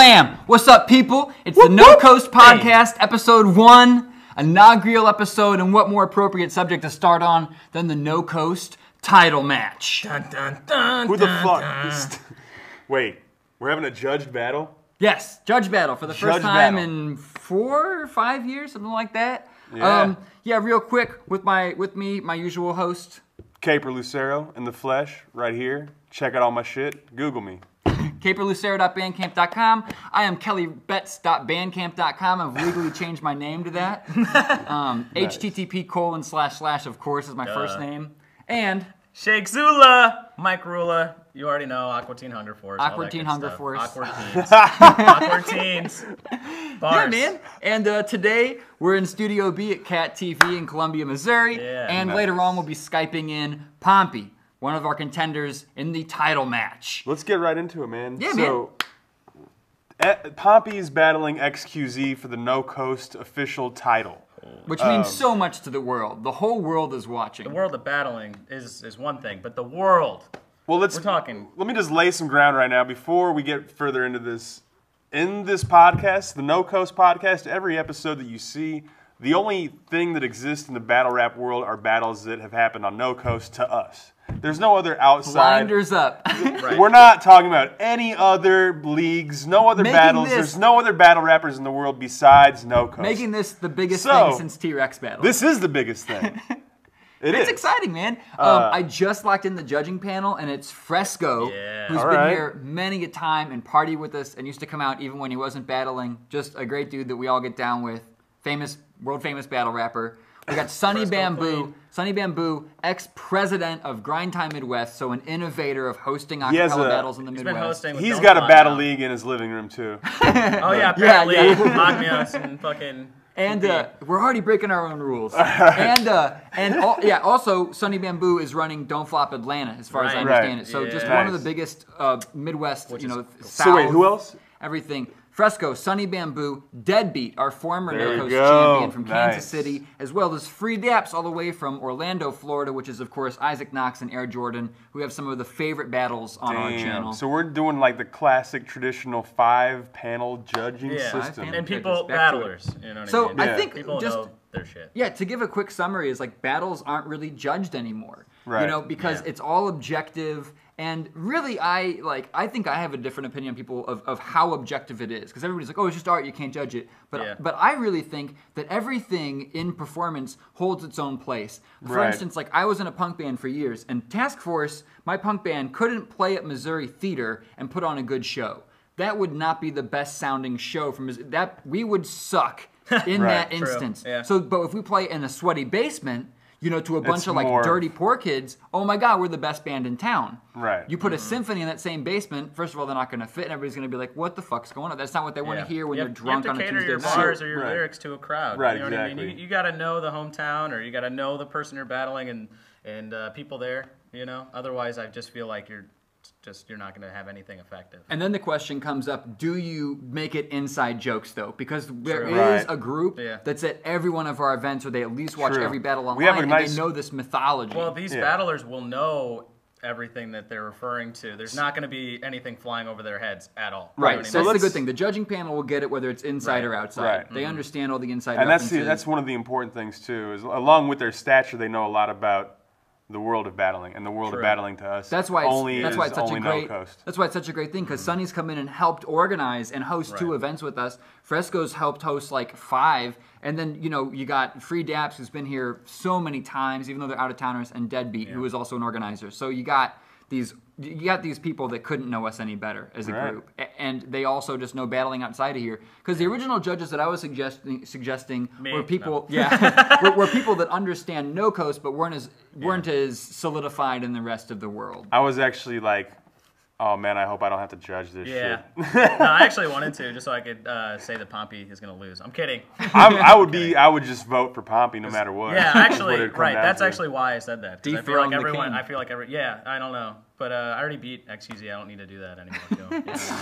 Slam! What's up, people? It's the No Coast Podcast, episode 1, inaugural episode, and what more appropriate subject to start on than the No Coast title match? Dun, dun, dun, Who the dun, fuck? dun. Wait, we're having a judged battle? Yes, judge battle for the first Judge time battle. in 4 or 5 years, something like that. Yeah. Real quick, with me, my usual host. Kaper Lucero in the flesh, right here. Check out all my shit. Google me. Kaperlucero.bandcamp.com. I am kellybetz.bandcamp.com. I've legally changed my name to that. Nice. http:// of course, is my first name. And Shakezulla, Mike Rula, you already know, Aqua Teen Hunger Force. all Awkward that Teen good Hunger stuff. Force. Awkward Teens. Awkward Teens. Bars. yeah, man. And today we're in Studio B at Cat TV in Columbia, Missouri. Yeah, and nice. later on we'll be Skyping in Pompey, one of our contenders in the title match. Let's get right into it, man. Yeah, Pompey's battling XQZ for the No Coast official title. Which means so much to the world. The whole world is watching. The world of battling is one thing, but the world, Well, we're talking. Let me just lay some ground right now before we get further into this. In this podcast, the No Coast Podcast, every episode that you see, the only thing that exists in the battle rap world are battles that have happened on No Coast to us. There's no other outside. Blinders up. Right. We're not talking about any other leagues, no other Making battles. this- There's no other battle rappers in the world besides No Coast. Making this the biggest So, thing since T-Rex battle. This is the biggest thing. It's exciting, man. I just locked in the judging panel, and it's Fresco, Yeah. who's All been right. here many a time and party with us and used to come out even when he wasn't battling. Just a great dude that we all get down with. World famous battle rapper. We got Sonny Fresco Bamboo. Queen. Sonny Bamboo, ex-president of Grind Time Midwest, so an innovator of hosting He has acapella a- battles in the He's Midwest. been hosting with He's Don't got a Lie battle now. league in his living room, too. Oh, yeah, apparently. yeah. Magnius and fucking... And we're already breaking our own rules. Also, Sonny Bamboo is running Don't Flop Atlanta, as far as I understand it. So just Yeah. one of the Nice. biggest Midwest, Which South. So wait, who else? Everything. Fresco, Sonny Bamboo, Deadbeat, our former There No you Coast go. champion from Kansas Nice. City, as well as Free Daps all the way from Orlando, Florida, which is, of course, Isaac Knox and Air Jordan, who have some of the favorite battles on our channel. So we're doing like the classic traditional 5-panel judging Yeah, system. five-panel. And people, Back to it. battlers, you know what So I mean? I Yeah. think People just... know their shit. Yeah, to give a quick summary is like battles aren't really judged anymore. Right. Because Yeah. it's all objective, and really I think I have a different opinion on people of how objective it is, because everybody's like, oh, it's just art, you can't judge it. Yeah. But I really think that everything in performance holds its own place. For Right. instance, like I was in a punk band for years, and Task Force, my punk band, couldn't play at Missouri Theater and put on a good show. That would not be the best sounding show from that. We would suck in Right. that True. instance. Yeah. So, but if we play in a sweaty basement, to a bunch It's of like more- dirty poor kids, oh my God, we're the best band in town. Right. You put a symphony in that same basement, first of all, they're not going to fit, and everybody's going to be like, what the fuck's going on? That's not what they want to hear when You you're have- drunk you on have a to cater Tuesday your night. bars or your Right. lyrics to a crowd. Right, You know what I mean? exactly. You got to know the hometown, or you got to know the person you're battling and people there. Otherwise, I just feel like you're not going to have anything effective. And then the question comes up, do you make it inside jokes, though? Because there True. is Right. a group Yeah. that's at every one of our events, or they at least watch True. every battle We have online, a and nice- they know this mythology. Well, these Yeah. battlers will know everything that they're referring to. There's not going to be anything flying over their heads at all. You know right, what I so mean? that's the let's- good thing. The judging panel will get it whether it's inside Right. or outside. Right. They understand all the inside And references. that's one of the important things, too, is along with their stature, they know a lot about the world of battling, and the world True. of battling to us That's why it's such only a great. No Coast. That's why it's such a great thing, because Sonny's come in and helped organize and host 2 Right. events with us. Fresco's helped host like 5, and then you got Free Daps, who's been here so many times, even though they're out of towners, and Deadbeat, who is also an organizer. So you got these people that couldn't know us any better as a Right. group, and they also just know battling outside of here. Because the original judges that I was suggesting Me? were people, No. were people that understand No Coast, but weren't as solidified in the rest of the world. I was actually like, oh man, I hope I don't have to judge this Yeah. shit. No, I actually wanted to, just so I could say that Pompey is going to lose. I'm kidding. I would just vote for Pompey no matter what. Yeah, is what actually, it'd come right. down That's to. actually why I said that. 'Cause Dethrone the king. I don't know. But I already beat XQZ. I don't need to do that anymore. So,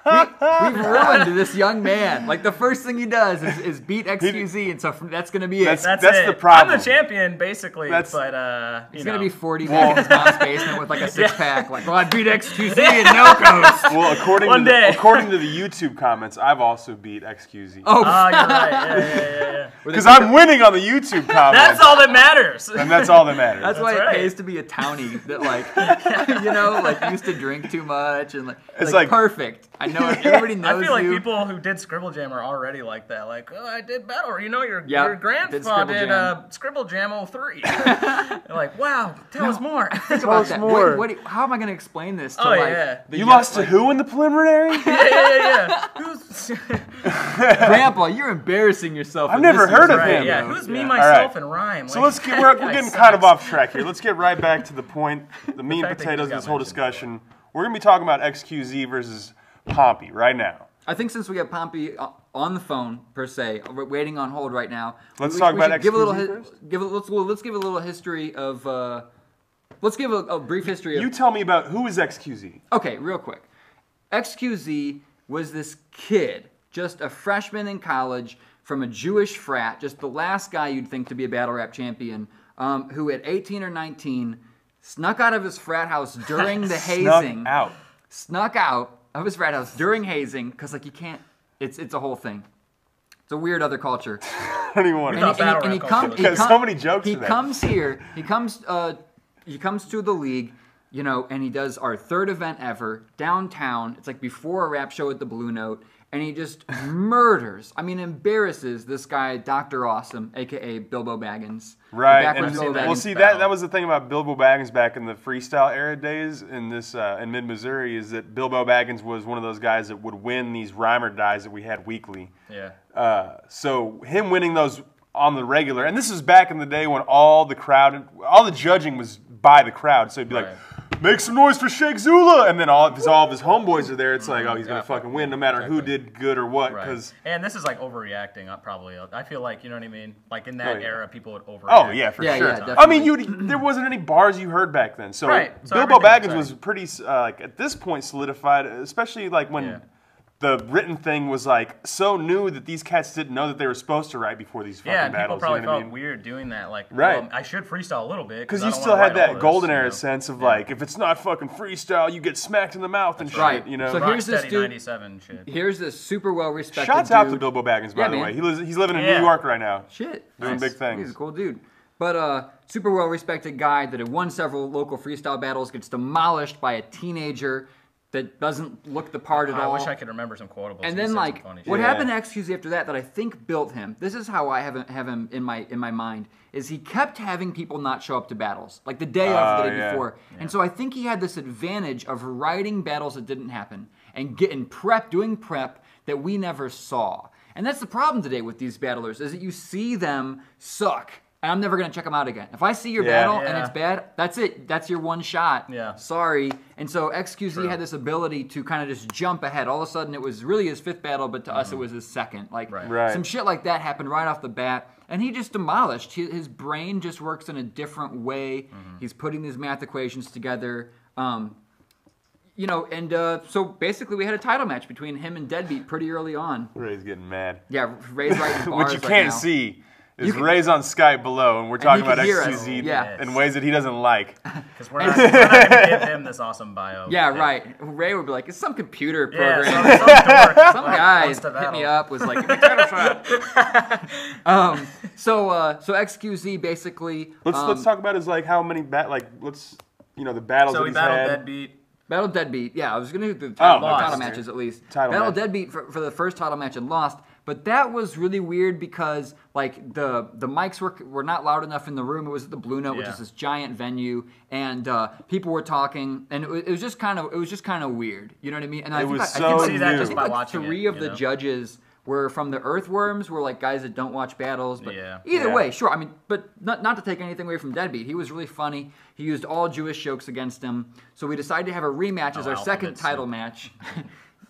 We've ruined this young man. Like, the first thing he does is beat XQZ, and so that's going to be it. That's the problem. I'm the champion, basically, but, he's going to be 40 back in his mom's basement with, like, a six-pack. Like, well, I beat XQZ in no coast. Well, according to the YouTube comments, I've also beat XQZ. Oh, you're right. Yeah. Because I'm winning on the YouTube comments. That's all that matters. And that's all that matters. That's why right. it pays to be a townie that, like, like, used to drink too much and, It's like perfect. I know everybody knows I feel like you. people who did Scribble Jam are already like that. Like, oh, I did Battle. Your grandpa did Scribble Jam 03. They're like, wow, tell us more. Think about that. How am I going to explain this to, You lost to who in the preliminary? Yeah. Grandpa, you're embarrassing yourself. I've never heard of him. Yeah, who's me, myself, and rhyme? So we're getting kind of off track here. Let's get right back to the point, the meat and potatoes of this whole discussion. We're going to be talking about XQZ versus Pompey right now. I think since we have Pompey on the phone, per se, waiting on hold right now. Let's talk about XQZ first? Let's give a little history of... let's give a brief history of... You tell me about who is XQZ. Okay, real quick. XQZ was this kid, just a freshman in college from a Jewish frat, just the last guy you'd think to be a battle rap champion, who at 18 or 19 snuck out of his frat house during the hazing. Snuck out of his frat house during hazing, because, like, you can't, it's a whole thing. It's a weird other culture. I don't even want to. So many jokes. He comes here. He comes to the league, and he does our third event ever downtown. It's like before a rap show at the Blue Note, and he just murders. I mean, embarrasses this guy, Dr. Awesome, aka Bilbo Baggins. Right. That was the thing about Bilbo Baggins back in the freestyle era days in mid Missouri, is that Bilbo Baggins was one of those guys that would win these rhyme or dies that we had weekly. Yeah. So him winning those on the regular, and this is back in the day when all the judging was by the crowd, so he'd be like, make some noise for Shakezulla, and then all of his homeboys are there. It's like, oh, he's gonna fucking win, no matter who did good or what. Right. And this is like overreacting, probably. I feel like, you know what I mean. Like in that era, people would overreact. Oh yeah, for sure. Yeah, I mean, there wasn't any bars you heard back then. So Bilbo Baggins was pretty at this point solidified, especially like when. The written thing was like so new that these cats didn't know that they were supposed to write before these fucking battles. Yeah, people probably felt weird doing that. Like, well, I should freestyle a little bit because you still had that golden era sense of like, if it's not fucking freestyle, you get smacked in the mouth and shit. You know, so here's this dude. 97 shit. Here's this super well respected. Shouts out to Bilbo Baggins, by the way. He's living in New York right now. Doing big things. He's a cool dude. But super well respected guy that had won several local freestyle battles, gets demolished by a teenager that doesn't look the part at all. I wish I could remember some quotables. And then, like, what happened to XQZ after that I think built him, this is how I have him in my mind, is he kept having people not show up to battles, like the day of, the day before. Yeah. And so I think he had this advantage of writing battles that didn't happen and doing prep that we never saw. And that's the problem today with these battlers, is that you see them suck. And I'm never going to check them out again. If I see your battle and it's bad, that's it. That's your one shot. Yeah. Sorry. And so XQZ had this ability to kind of just jump ahead. All of a sudden, it was really his fifth battle, but to us, it was his second. Like, some shit like that happened right off the bat. And he just demolished. His brain just works in a different way. He's putting these math equations together. So basically we had a title match between him and Deadbeat pretty early on. Ray's getting mad. Yeah, Ray's right in bars What you can't see is Ray's on Skype below, and we're talking about XQZ in ways that he doesn't like. Because we're not going to give him this awesome bio. Yeah, right. Ray would be like, it's some computer program. Some guy hit me up, was like, give me a title shot. So XQZ basically... Let's talk about his, like, how many, the battles that he's had. Deadbeat. Battle Deadbeat, yeah, I was going to do the title matches at least. Battle Deadbeat for the first title match and lost, but that was really weird because like the mics were not loud enough in the room. It was at the Blue Note, which is this giant venue, and people were talking, and it was just kind of weird. You know what I mean? And I think three of the judges were from the Earthworms, were like guys that don't watch battles. But either way, sure. I mean, but not to take anything away from Deadbeat. He was really funny. He used all Jewish jokes against him. So we decided to have a rematch as our second title match.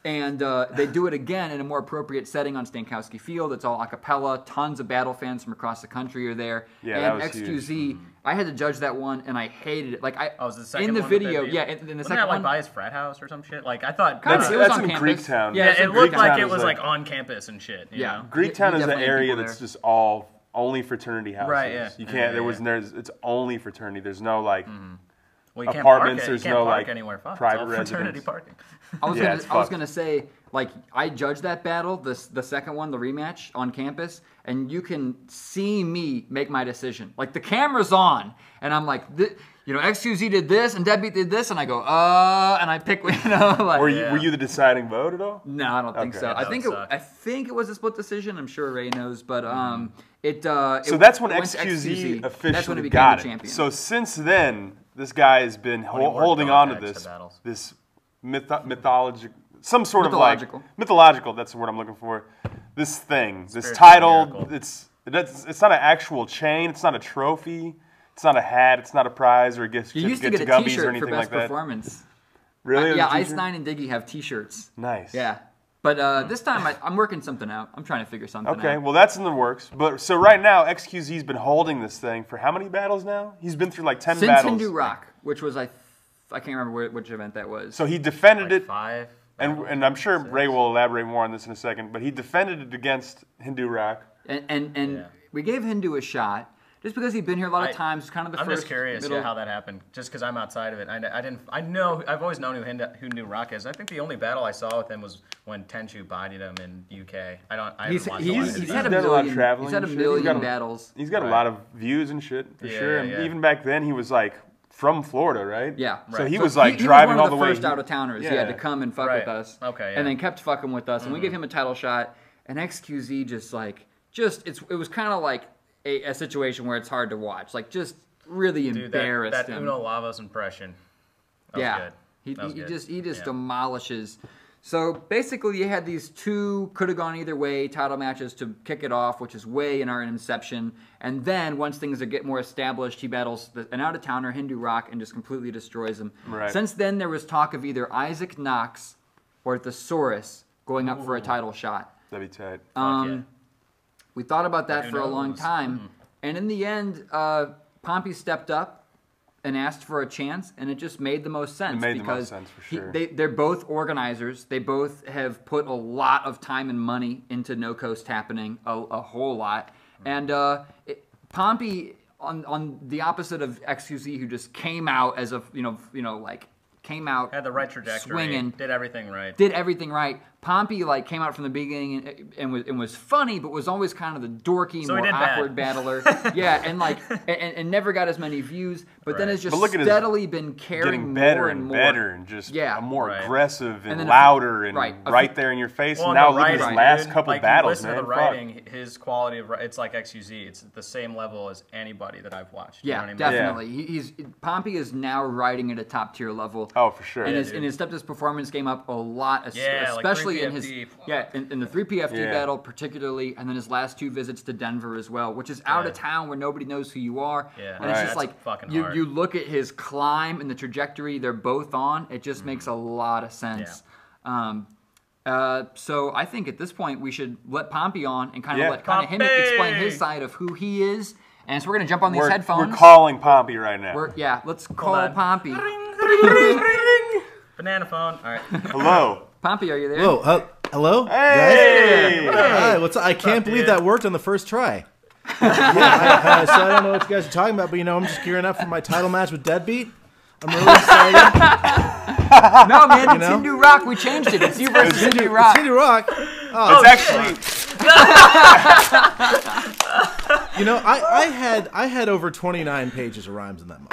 And they do it again in a more appropriate setting on Stankowski Field. It's all a cappella. Tons of battle fans from across the country are there. Yeah, and that was XQZ, huge. I had to judge that one, and I hated it. Like was the second in the one video, that they yeah, in the Wasn't second that like one, by his frat house or some shit? Like I thought. Kind of, That's, it was that's on in campus. Greektown. Yeah, Yeah, it's it in looked like Greektown it is was like on campus and shit. You know? Greektown is an definitely had area people that's there. just only fraternity houses. Right, yeah. You can't. Yeah, there was. yeah. There's. It's only fraternity. There's no like. Well, you can't Apartments, Park there's you can't no, park like, anywhere. Fuck, private it's all fraternity residence. parking. I was Yeah, gonna, it's I was fucked. gonna say, like, I judged that battle, the second one, the rematch on campus, and you can see me make my decision. Like, the camera's on, and I'm like, XQZ did this, and Deadbeat did this, and I go, and I pick, like. Were you the deciding vote at all? No, I don't think Okay. so. Yeah, I think it was a split decision. I'm sure Ray knows, but So that's when it went to XQZ That's when officially he became got the it. champion. So since then, this guy has been Many more holding on to drawbacks to this battles. this mythological, some sort Mythological. of like mythological. That's the word I'm looking for. This thing, this Spiritual title. miracle. It's not an actual chain. It's not a trophy. It's not a hat. It's not a prize or a gift you used to certificate get to a Gumby's or T-shirt for anything best like that. performance. Really? Yeah, As a Ice t-shirt? 9 and Diggy have T-shirts. Nice. Yeah. But this time I'm working something out. I'm trying to figure something out. Okay, well that's in the works. But so right now, XQZ's been holding this thing for how many battles now? He's been through like 10 Since battles. Hindu Rock, which was I can't remember which event that was. So he defended Like it, 5. and I'm sure 6. Ray will elaborate more on this in a second. But he defended it against Hindu Rock. And Yeah. we gave Hindu a shot just because he'd been here a lot of times. It's kind of the I'm first. just curious how that happened. Just because I'm outside of it, I've always known who Hindu Rock is. I think the only battle I saw with him was when Tenchu bodied him in UK. I haven't watched a lot of his He's He's had a done a lot of million. traveling He's had a and shit. He's million got a- battles. He's got a Right. lot of views and shit for Yeah, sure. And yeah. even back then, he was like from Florida, right? Yeah. So Right. he So was like he driving was all one of the the way. first out of towners. He had to come and fuck Right. with us. Okay, yeah. And then kept fucking with us, and we gave him a title shot. And XQZ it was kind of like a situation where it's hard to watch. Like just really Dude, embarrassed that him. Uno Lavos impression. That was Yeah, good. That was good. he just Yeah. demolishes. So basically, you had these two could have gone either way title matches to kick it off, which is way in our inception. And then once things get more established, he battles an out of towner Hindu Rock and just completely destroys him. Right. Since then, there was talk of either Isaac Knox or Thesaurus going up for a title shot. That'd be tight. Yeah. We thought about that Who for a long knows? time, and in the end, Pompey stepped up and asked for a chance, and it just made the most sense. It made the because most sense, for sure. they're both organizers. They both have put a lot of time and money into No Coast happening, a whole lot. And Pompey, on the opposite of XQZ, who just came out as a came out Had the right trajectory. swinging. Did everything right. Did everything right. Pompey came out from the beginning and was funny, but was always kind of the dorky, So he more did bad. awkward battler. Yeah, and never got as many views. But then Right. has just But look at his steadily been carrying Getting better more and more. better and just more Right. aggressive and then louder and right. right there in your face. Well, and now the look at his writing, last dude. couple Like, battles, you man. listen to the Fuck. writing, his quality of it's like XUZ. It's the same level as anybody that I've watched. You know Yeah, what I mean? definitely. He's Pompey is now writing at a top tier level. Oh, for sure. And Yeah, his stepped his performance game up a lot, Yeah, like especially in his 3PFD. in the 3PFD Yeah. battle particularly, and then his last two visits to Denver as well, which is out of town where nobody knows who you are. Yeah. And it's Right. just That's like fucking you hard. you look at his climb and the trajectory they're both on. It just makes a lot of sense. So I think at this point we should let Pompey on and kind of Yeah. let him explain his side of who he is. And so we're gonna jump on these headphones. We're calling Pompey right now. Let's call on. Pompey. Banana phone. All right. Hello. Pompey, are you there? Whoa, hello? Hey! Guys? Hi, what's up? I can't believe dude? that worked on the first try. So I don't know what you guys are talking about, but I'm just gearing up for my title match with Deadbeat. I'm really excited. No, man, it's know? Hindu Rock. We changed it. It's you versus Hindu Rock. Hindu Rock. It's actually I had over 29 pages of rhymes in that month.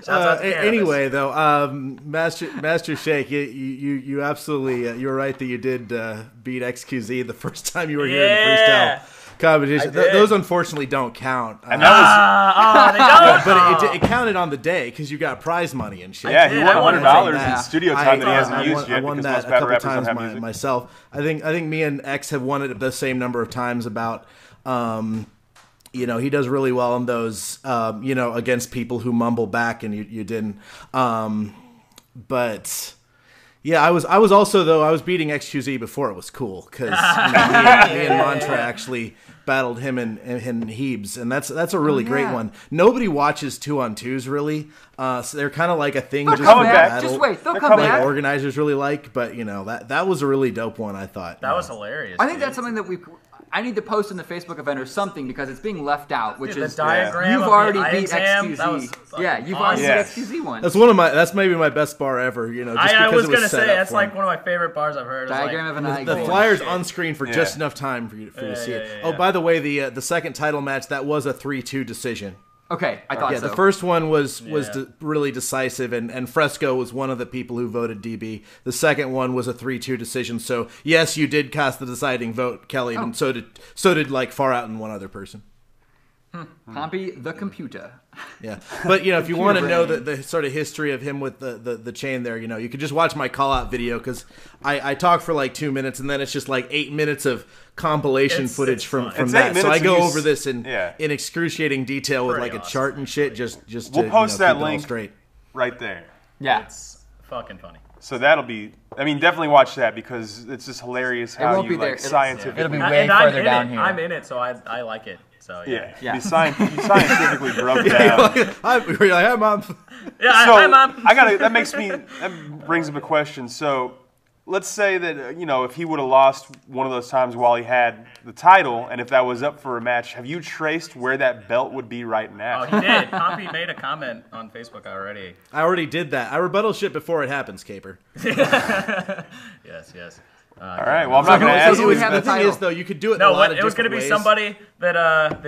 damn. Anyway, though, Master Shake, you absolutely you're right that you did beat XQZ the first time you were here in the Yeah. freestyle competition. I did. Those unfortunately don't count. And that They don't. But it counted on the day because you got prize money and shit. was he did. won I wanted $100 that. in studio time that he hasn't I used won, yet I won because that most a battle couple rappers times don't have music. myself. I think me and X have won it the same number of times. About he does really well in those against people who mumble back and you didn't. But Yeah, I was also, though, I was beating XQZ before it was cool, because me and Mantra actually battled him and Heebs, and that's a really great one. Nobody watches 2-on-2s, really, so they're kind of like a thing. They'll just come for back. battle. Just wait, they'll come back. Like organizers really like, but, that was a really dope one, I thought. That was hilarious. I think that's something that I need to post in the Facebook event or something because it's being left out, which is the diagram. You've of already the beat XQZ. Yeah, you've already beat XQZ one. That's maybe my best bar ever. Just I because was gonna say that's like one of my favorite bars I've heard. Diagram of an eye. The flyer's on screen for just enough time for you to see it. Oh, by the way, the second title match, that was a 3-2 decision. Okay, I thought so. The first one was really decisive, and Fresco was one of the people who voted DB. The second one was a 3-2 decision. So yes, you did cast the deciding vote, Kelly, and so did like Far Out and one other person. Pompey the computer. Yeah, but if you want to know the sort of history of him with the chain there, you could just watch my call out video, because I talk for like 2 minutes and then it's just like 8 minutes of compilation footage from that. So I go over this in excruciating detail with like a chart and shit. We'll post that keep it all link straight right there. Yeah, it's fucking funny. So that'll be. I mean, definitely watch that because it's just hilarious how you like scientifically. It'll be way further down here. I'm in it, so I like it. So yeah. You scientifically broke down. You're like, hi, Mom. Yeah, hi, Mom. That brings up a question. So let's say that if he would have lost one of those times while he had the title, and if that was up for a match, have you traced where that belt would be right now? Oh, he did. Pompey made a comment on Facebook already. I already did that. I rebuttal shit before it happens, Kaper. Yes. All right. Well, I'm not going to ask you. The thing is, though, you could do it. It was going to be ways. somebody that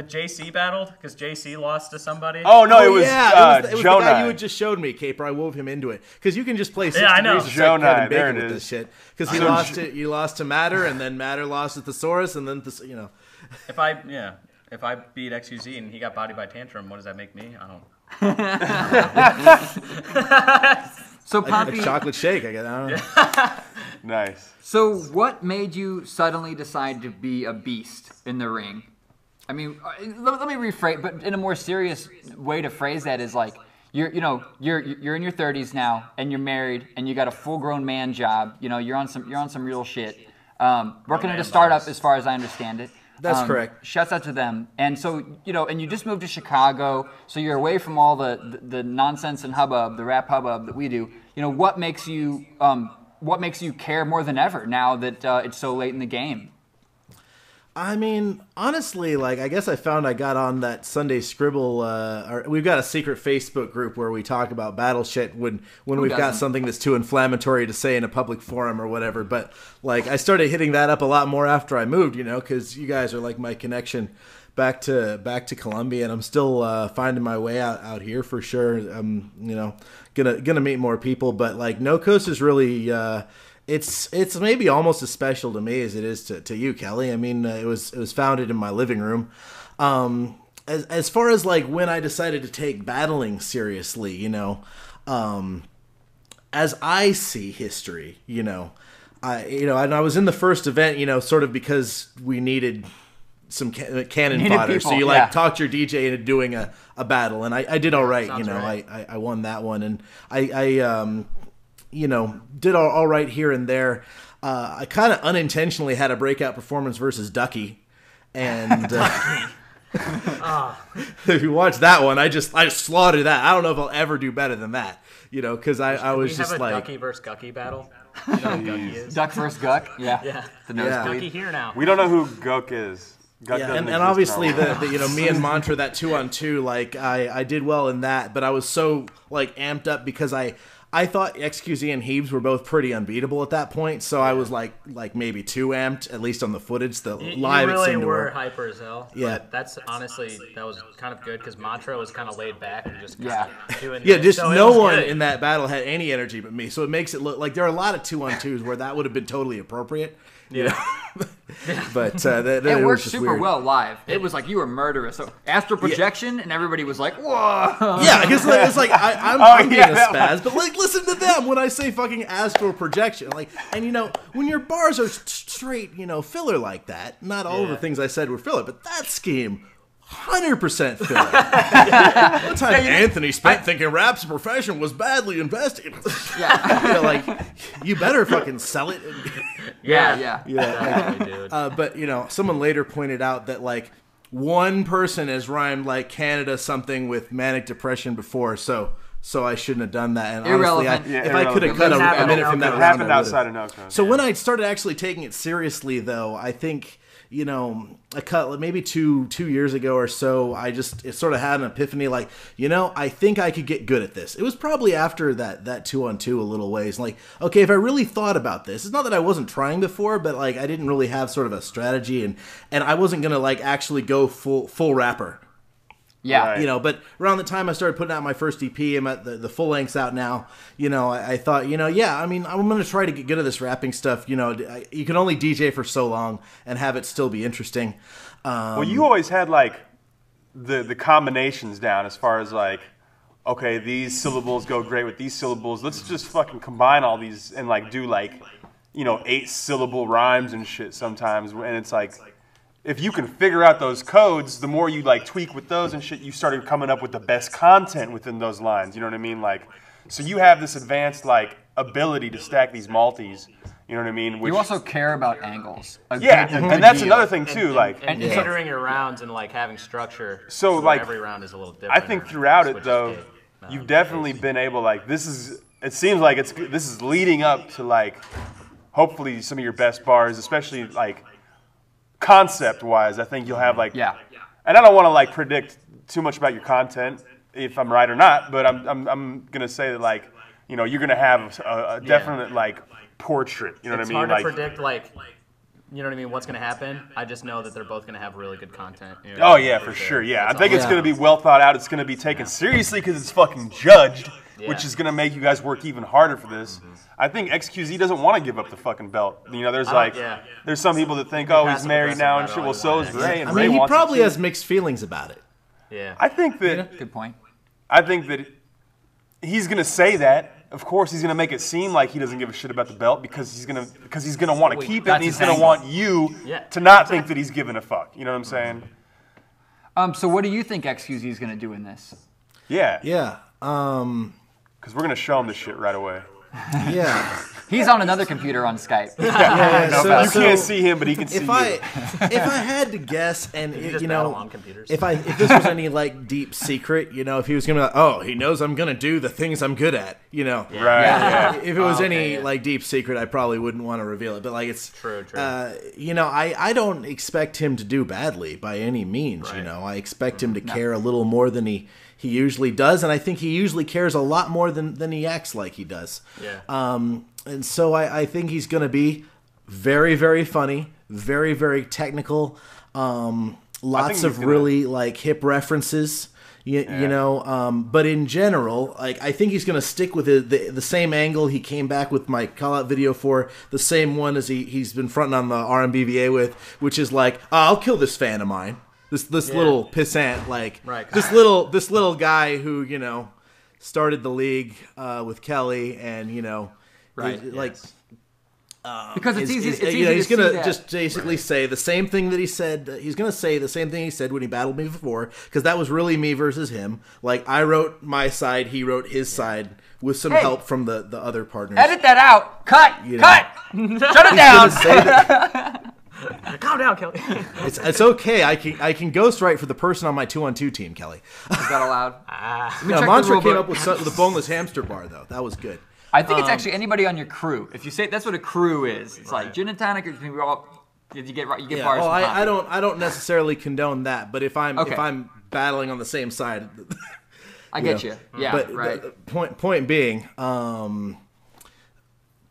JC battled, because JC lost to somebody. Oh no, it was the guy you had just showed me, Kaper. I wove him into it because you can just play 60 degrees of Kevin Bacon with this shit. Because he lost to Matter, and then Matter lost to Thesaurus, and then If I beat XQZ and he got bodied by Tantrum, what does that make me? I don't. So Pompey, a chocolate shake, I guess. I don't know. Nice. So what made you suddenly decide to be a beast in the ring? I mean, let me rephrase, but in a more serious way to phrase that is like you're in your 30s now, and you're married, and you got a full-grown man job. You're on some real shit. Working at a startup, as far as I understand it. That's correct. Shouts out to them. And so, and you just moved to Chicago, so you're away from all the nonsense and hubbub, the rap hubbub that we do. What makes you care more than ever now that it's so late in the game? I mean, honestly, I guess I found I got on that Sunday Scribble. We've got a secret Facebook group where we talk about battle shit when we've got something that's too inflammatory to say in a public forum or whatever. But I started hitting that up a lot more after I moved, because you guys are like my connection back to Columbia, and I'm still finding my way out here for sure. I'm gonna meet more people, but No Coast is really. It's maybe almost as special to me as it is to you, Kelly. I mean, it was founded in my living room. As far as when I decided to take battling seriously, as I see history, I was in the first event, sort of because we needed some cannon fodder. People, so you talked your DJ into doing a battle, and I did all right. Right. I won that one, and I did all right here and there. I kind of unintentionally had a breakout performance versus Ducky, and if you watch that one, I slaughtered that. I don't know if I'll ever do better than that, because I was just like Ducky versus Gucky battle. You know who Gucky is? Duck versus Guck. Yeah. The nosebleed. Ducky here now. We don't know who Guck is. And obviously me and Mantra, that 2-on-2, I did well in that, but I was so amped up because I thought XQZ and Heebs were both pretty unbeatable at that point, so I was like maybe too amped, at least on the footage. Live, you really it seemed to were work. Hyper as hell. Yeah, that was kind of good because Mantra was kind of laid back and just doing. Yeah, just no one in that battle had any energy but me, so it makes it look like there are a lot of 2-on-2s where that would have been totally appropriate. Yeah. But it worked super weird. well live. It was like you were murderous. So astral projection, and everybody was like, "Whoa!" Yeah, because it's like I'm being a spaz, but listen to them when I say fucking astral projection. And when your bars are straight, filler like that. Not all of the things I said were filler, but that scheme, 100% filler. One time Anthony spent thinking rap's profession was badly invested. Yeah. Like, you better fucking sell it. Yeah. Exactly, dude. But, someone later pointed out that, like, one person has rhymed, like, Canada something with manic depression before, so I shouldn't have done that. And honestly, if I could have cut a minute from that round, happened outside of no-code. So when I started actually taking it seriously, though, I think, I cut maybe two years ago or so, it sort of had an epiphany, like, I think I could get good at this. It was probably after that 2-on-2 a little ways. Like, okay, if I really thought about this, it's not that I wasn't trying before, but like I didn't really have sort of a strategy, and I wasn't gonna like actually go full rapper. Yeah. Right. But around the time I started putting out my first EP, I'm at the full length's out now. I thought, I'm going to try to get good at this rapping stuff. You can only DJ for so long and have it still be interesting. Well, you always had like the combinations down as far as like, okay, these syllables go great with these syllables. Let's just fucking combine all these and like do like, 8-syllable rhymes and shit sometimes. And it's like, if you can figure out those codes, the more you like tweak with those and shit, you started coming up with the best content within those lines. You know what I mean? Like, so you have this advanced like ability to stack these multis. You know what I mean? You also care about angles. And that's another thing too. And catering your rounds and like having structure. So like every round is a little different. I think throughout it though, you've definitely been able like it seems like this is leading up to like hopefully some of your best bars, especially like concept-wise. I think you'll have like and I don't want to like predict too much about your content if I'm right or not, but I'm gonna say that like you're gonna have a definite like portrait. You know what I mean? It's hard to predict like what's gonna happen. I just know that they're both gonna have really good content. Oh yeah, for sure. Yeah, I think it's gonna be well thought out. It's gonna be taken seriously because it's fucking judged, which is gonna make you guys work even harder for this. I think XQZ doesn't want to give up the fucking belt. There's there's some people that think, oh, he's married now and shit. Well, so is Ray, and Ray he wants probably it has mixed feelings about it. Yeah, I think that. Good point. I think that he's gonna say that. Of course, he's gonna make it seem like he doesn't give a shit about the belt because he's gonna want to keep it, and he's gonna want you to not think that he's giving a fuck. You know what I'm saying? So what do you think XQZ is gonna do in this? Yeah. Yeah. Because we're gonna show him this shit right away. Yeah. He's on another computer on Skype. You can't see him, but he can see you. If I had to guess, and on computers. if this was any like deep secret, if he was gonna be like, oh, he knows I'm gonna do the things I'm good at, Right. Yeah. If it was like deep secret, I probably wouldn't want to reveal it. But like it's true. I don't expect him to do badly by any means. Right. I expect him to care a little more than he usually does, and I think he usually cares a lot more than he acts like he does. Yeah. And so I think he's going to be very, very funny, very, very technical, lots of really like hip references, but in general, like I think he's going to stick with the same angle he came back with my call-out video for, the same one as he's been fronting on the RMBVA with, which is like, I'll kill this fan of mine. This little pissant, like this little guy who started the league with Kelly, and because it's easy. He's gonna just basically say the same thing that he said. He's gonna say the same thing he said when he battled me before, because that was really me versus him. Like I wrote my side, he wrote his side with some help from the other partners. Edit that out. Cut. Shut it down. Calm down, Kelly. It's okay. I can ghostwrite for the person on my 2-on-2 team, Kelly. Is that allowed? Monster came up with a boneless hamster bar though. That was good. I think it's actually anybody on your crew. If you say that's what a crew is, it's like gin and tonic. You get bars. Well, I don't necessarily condone that, but if I'm battling on the same side, I get you. Yeah, but right. Point being.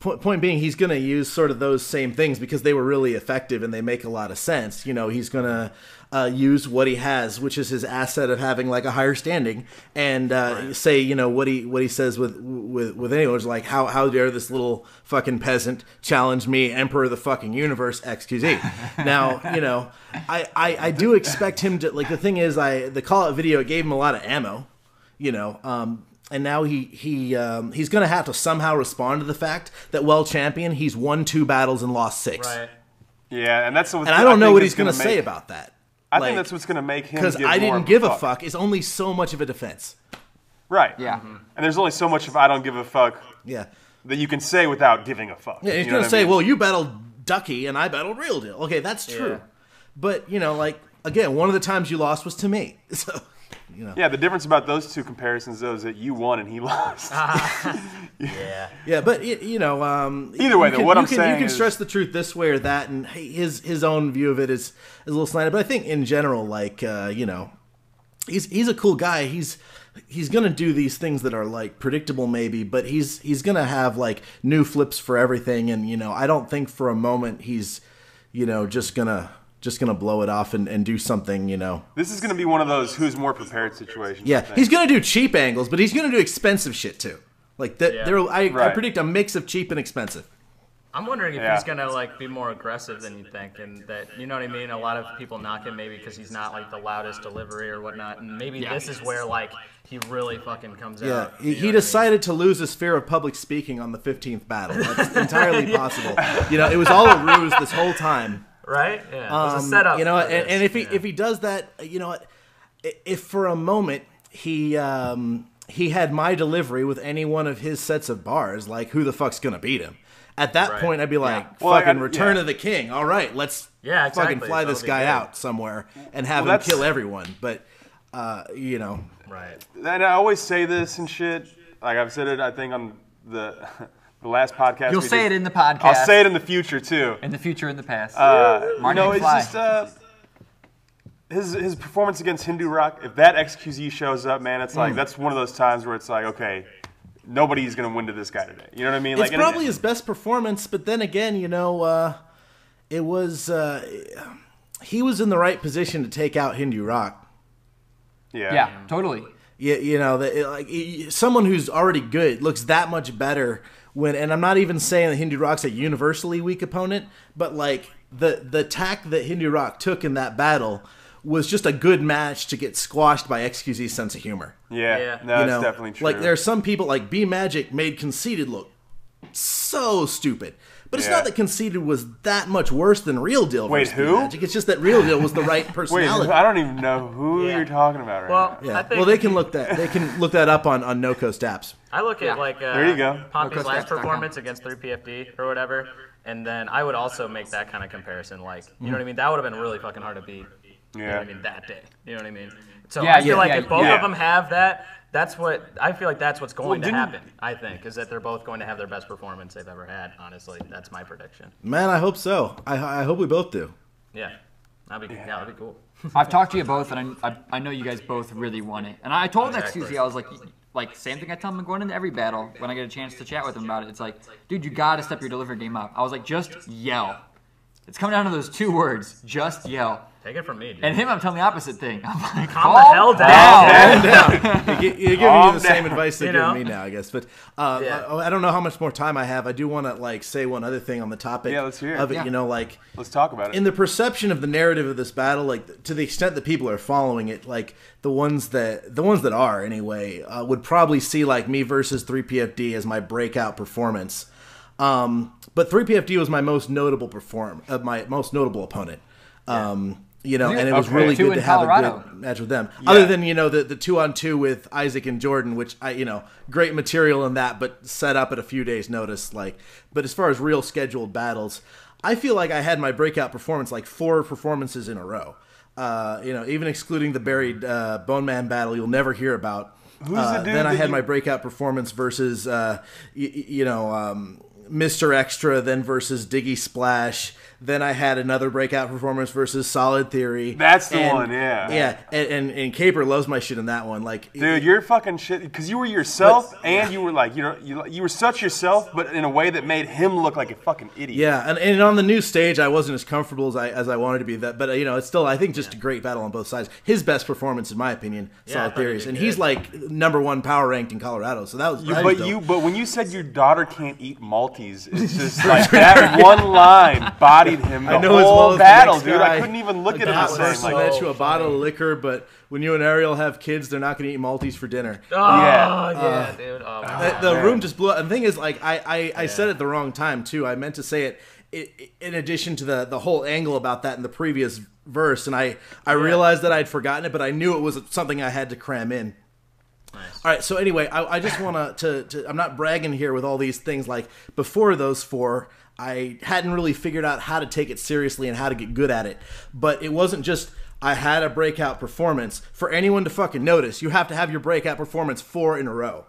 Point being, he's going to use sort of those same things because they were really effective and they make a lot of sense. He's going to use what he has, which is his asset of having like a higher standing, and say what he says with anyone is like, how dare this little fucking peasant challenge me, Emperor of the fucking universe, XQZ. Now I do expect him to, like, the thing is the call out video, it gave him a lot of ammo, and now he's going to have to somehow respond to the fact that, champion, he's won 2 battles and lost 6. Right. Yeah, and that's. And I don't know what he's going to say about that. I think that's what's going to make him because I didn't give a fuck is only so much of a defense. Right. Yeah. And there's only so much of I don't give a fuck. Yeah. That you can say without giving a fuck. Yeah, he's going to say, well, you battled Ducky and I battled Real Deal. Okay, that's true. Yeah. But, again, one of the times you lost was to me. So, Yeah, the difference about those two comparisons, though, is that you won and he lost. Yeah. Yeah, but, either way, though, what I'm saying you can stress the truth this way or that, and his own view of it is a little slanted. But I think in general, he's a cool guy. He's gonna do these things that are like predictable maybe, but he's gonna have like new flips for everything, and I don't think for a moment he's just gonna blow it off and do something. This is gonna be one of those who's more prepared situations. Yeah, he's gonna do cheap angles, but he's gonna do expensive shit too. Like that, I predict a mix of cheap and expensive. I'm wondering if he's gonna be more aggressive than you think, and that you know what I mean. A lot of people knock him maybe because he's not like the loudest delivery or whatnot, and maybe this is where he really fucking comes out. Yeah, he decided to lose his fear of public speaking on the 15th battle. That's entirely possible. It was all a ruse this whole time. Right? Yeah. It was a setup. And if he does that, if for a moment he had my delivery with any one of his sets of bars, who the fuck's gonna beat him? At that point, I'd be like, fucking Return of the King. All right, let's fucking fly this guy out somewhere and have him kill everyone. But, Right. And I always say this and shit. Like I've said it, I think, on the last podcast. You'll say it in the podcast. I'll say it in the future, too. In the future, in the past. It's just... His performance against Hindu Rock, if that XQZ shows up, man, it's that's one of those times where it's like, okay... Nobody's going to win to this guy today. You know what I mean? It's probably his best performance, but then again, it was... he was in the right position to take out Hindu Rock. Yeah, totally. Yeah, someone who's already good looks that much better when... And I'm not even saying that Hindu Rock's a universally weak opponent, but, the tack that Hindu Rock took in that battle... was just a good match to get squashed by XQZ's sense of humor. Yeah. No, that's definitely true. There are some people like B Magic made Conceited look so stupid. But it's not that Conceited was that much worse than Real Deal. Wait, who? Magic. It's just that Real Deal was the right personality. Wait, I don't even know who you're talking about right now. Well, they can look that up on No Coast apps. I look at there you go. Pompey's last performance against 3PFD or whatever, and then I would also make that kind of comparison. You know what I mean? That would have been really fucking hard to beat. You know what I mean? That day. You know what I mean? So I feel if both of them have that, that's what's going to happen, I think, is that they're both going to have their best performance they've ever had, honestly. That's my prediction. Man, I hope so. I hope we both do. Yeah. That'd be cool. I've talked to you both, and I know you guys both really want it. And I told XQZ, I was like, same thing I tell him going into every battle when I get a chance to chat with him about it. It's like, dude, you got to step your delivery game up. I was like, just yell. It's coming down to those two words, just yell. Take it from me, dude. And him, I'm telling the opposite thing. I'm like, calm the hell down. You're giving me the same advice they're giving me now, I guess. But I don't know how much more time I have. I do want to say one other thing on the topic let's hear it. of it. Let's talk about it. In the perception of the narrative of this battle, to the extent that people are following it, the ones that are anyway, would probably see me versus 3PFD as my breakout performance. But 3PFD was my most notable opponent. And it was really good to have a good match with them. Yeah. Other than, the 2-on-2 with Isaac and Jordan, which great material in that, but set up at a few days' notice. But as far as real scheduled battles, I feel like I had my breakout performance 4 performances in a row. Even excluding the buried Bone Man battle you'll never hear about. Who's the dude then I had my breakout performance versus, Mr. Extra, then versus Diggy Splash. Then I had another breakout performance versus Solid Theory. That's the one, yeah. Yeah, and Kaper loves my shit in that one. Dude, you're fucking shit because you were yourself, and you were you were such yourself, but in a way that made him look like a fucking idiot. Yeah, and on the new stage, I wasn't as comfortable as I wanted to be. But it's still, I think, just a great battle on both sides. His best performance, in my opinion, Solid Theories, and he's #1 power ranked in Colorado. So that was. But when you said your daughter can't eat Maltese, it's just that one line bodied him the whole battle, dude. I couldn't even look at him the same. I bet you a bottle of liquor, but when you and Ariel have kids, they're not going to eat Maltese for dinner. Oh, dude. The room just blew up. And the thing is, I said it the wrong time, too. I meant to say it in addition to the whole angle about that in the previous verse, and I realized that I'd forgotten it, but I knew it was something I had to cram in. Nice. All right, so anyway, I just want to I'm not bragging here with all these things. Like, before those 4, I hadn't really figured out how to take it seriously and how to get good at it. But it wasn't just I had a breakout performance. For anyone to fucking notice, you have to have your breakout performance 4 in a row.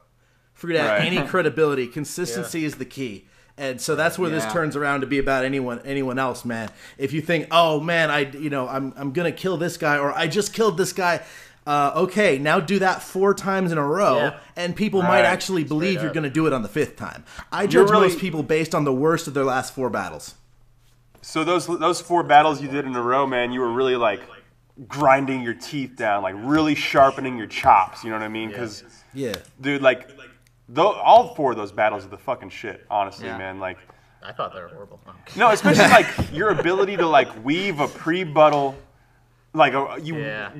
For you to have any credibility, consistency is the key. And so that's where this turns around to be about anyone else, man. If you think, oh man, I'm gonna kill this guy, or I just killed this guy. Okay, now do that 4 times in a row, and people might actually believe you're going to do it on the 5th time. I judge most people based on the worst of their last 4 battles. So those 4 battles you did in a row, man, you were really like grinding your teeth down, like really sharpening your chops. You know what I mean? Because, dude, like all 4 of those battles are the fucking shit. Honestly, man, like. I thought they were horrible. No, especially like your ability to like weave a pre-buttal. Like you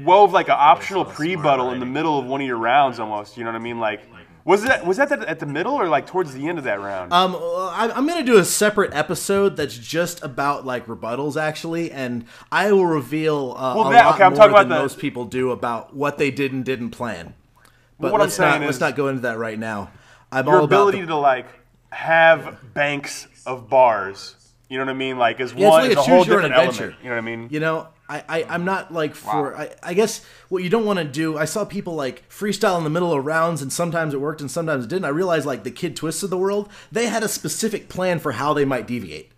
wove like an optional pre-buttal in the middle of one of your rounds, almost. You know what I mean? Like, was that at the middle or like towards the end of that round? I'm gonna do a separate episode that's just about like rebuttals, actually, and I will reveal a lot more than most people do about what they did and didn't plan. But what let's not go into that right now. Your ability to like have banks of bars. You know what I mean? Like as one, it's a whole different element. You know what I mean? You know. I'm not like I guess what you don't want to do. I saw people like freestyle in the middle of rounds, and sometimes it worked and sometimes it didn't. I realized like the Kid Twists of the world, they had a specific plan for how they might deviate.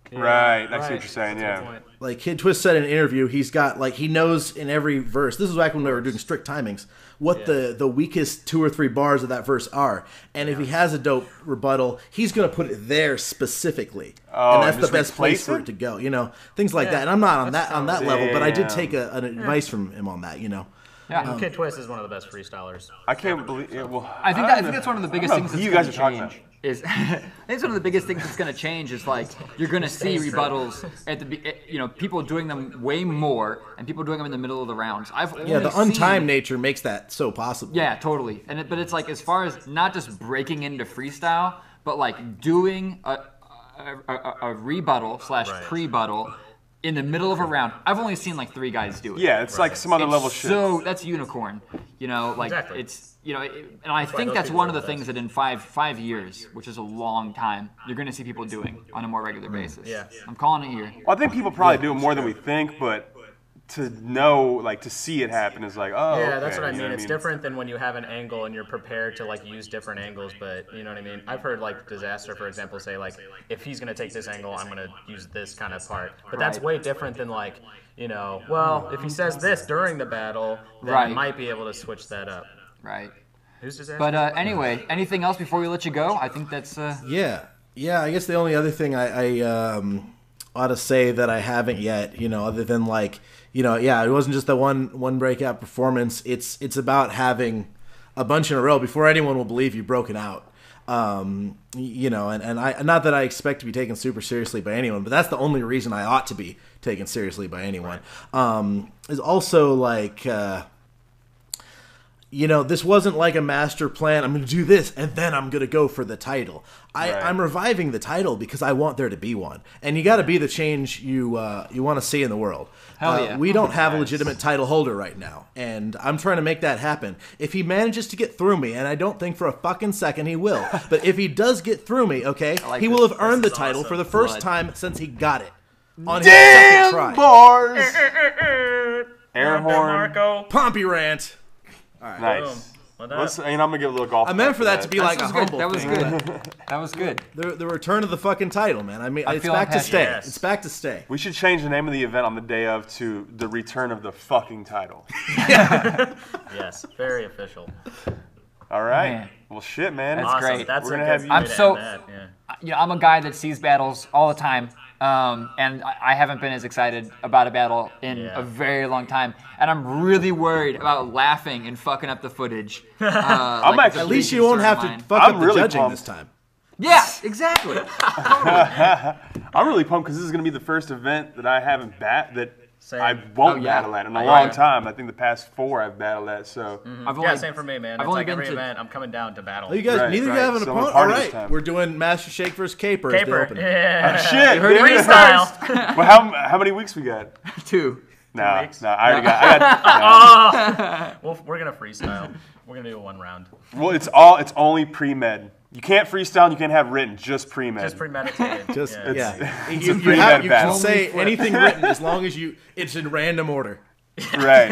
Right, I see what you're saying. Yeah, like Kid Twist said in an interview, he's got like he knows in every verse. This was back when we were doing strict timings. What the weakest 2 or 3 bars of that verse are, and if he has a dope rebuttal, he's gonna put it there specifically, and that's the best place for it to go. You know, things like that. And I'm not on that level, but I did take an advice from him on that. You know. Yeah, Kid Twist is one of the best freestylers. I can't believe it. Well, I think that's one of the biggest things that's going to change. I think one of the biggest things that's going to change is like you're going to see rebuttals at the people doing them way more and people doing them in the middle of the rounds. The untimed nature makes that so possible. Yeah, totally. But it's like as far as not just breaking into freestyle, but like doing a rebuttal / pre-buttal in the middle of a round. I've only seen like 3 guys do it. Yeah, it's like some other level shit. So that's unicorn. You know, like it's and I think that's one of the things that in five years, which is a long time, you're going to see people doing on a more regular basis. Yeah, I'm calling it here. Well, I think people probably do it more than we think, but to know, like, to see it happen is like, oh, yeah, that's what I mean. It's different than when you have an angle and you're prepared to like use different angles, but you know what I mean. I've heard like Disaster, for example, say like, if he's gonna take this angle, I'm gonna use this kind of part. But that's way different than like, well, if he says this during the battle, then I might be able to switch that up. Right. Who's Disaster? But anyway, anything else before we let you go? I think that's. Yeah. I guess the only other thing I ought to say that I haven't yet, other than like. It wasn't just the one breakout performance. It's about having a bunch in a row before anyone will believe you've broken out. And I not that I expect to be taken super seriously by anyone, but that's the only reason I ought to be taken seriously by anyone. Is also like. This wasn't like a master plan. I'm going to do this, and then I'm going to go for the title. I'm reviving the title because I want there to be one. And you got to be the change you want to see in the world. Hell yeah. We don't have a legitimate title holder right now, and I'm trying to make that happen. If he manages to get through me, and I don't think for a fucking second he will, but if he does get through me, okay, he will have earned the title for the first time since he got it on his second try. Bars! Air horn. Pompey rant. All right. Nice. I'm gonna give a little golf. I meant for that to be like a humble thing. That was good. That was good. The return of the fucking title, man. I mean, it's back to stay. Yes. It's back to stay. We should change the name of the event on the day of to the return of the fucking title. Yes, very official. All right. Man. Well, shit, man. That's awesome. great. That's We're gonna have you. I'm a guy that sees battles all the time. And I haven't been as excited about a battle in a very long time, and I'm really worried about laughing and fucking up the footage. At least you won't have to fuck up the judging this time. Yeah, exactly. I'm really pumped because this is going to be the first event that I haven't that Same. I won't battle at in a long time. I think the past 4 I've battled at. So same for me, man. It's like every event I'm coming down to battle. Oh, you guys, neither of you have an opponent. All right, we're doing Master Shake versus Caper. Yeah. Shit. Freestyle. Well, how many weeks we got? 2. No, I already got. Well, we're gonna freestyle. We're gonna do a 1 round. Well, it's only pre-med. You can't freestyle and you can't have written, just pre-med. Just premeditated. It's you a pre-med can battle. say anything written as long as it's in random order. Right.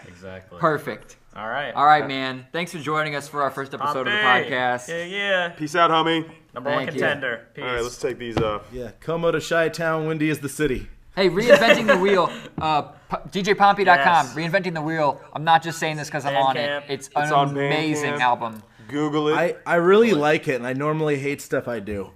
Exactly. Perfect. All right. All right, man. Thanks for joining us for our first episode of the podcast. Yeah. Peace out, homie. Number 1 contender. Peace. All right, let's take these off. Yeah, Como to Chi-Town, windy is the city. Hey, reinventing the wheel. DJPompey.com. Reinventing the wheel. I'm not just saying this because I'm on it. It's an amazing album. Google it. I really like it, and I normally hate stuff I do.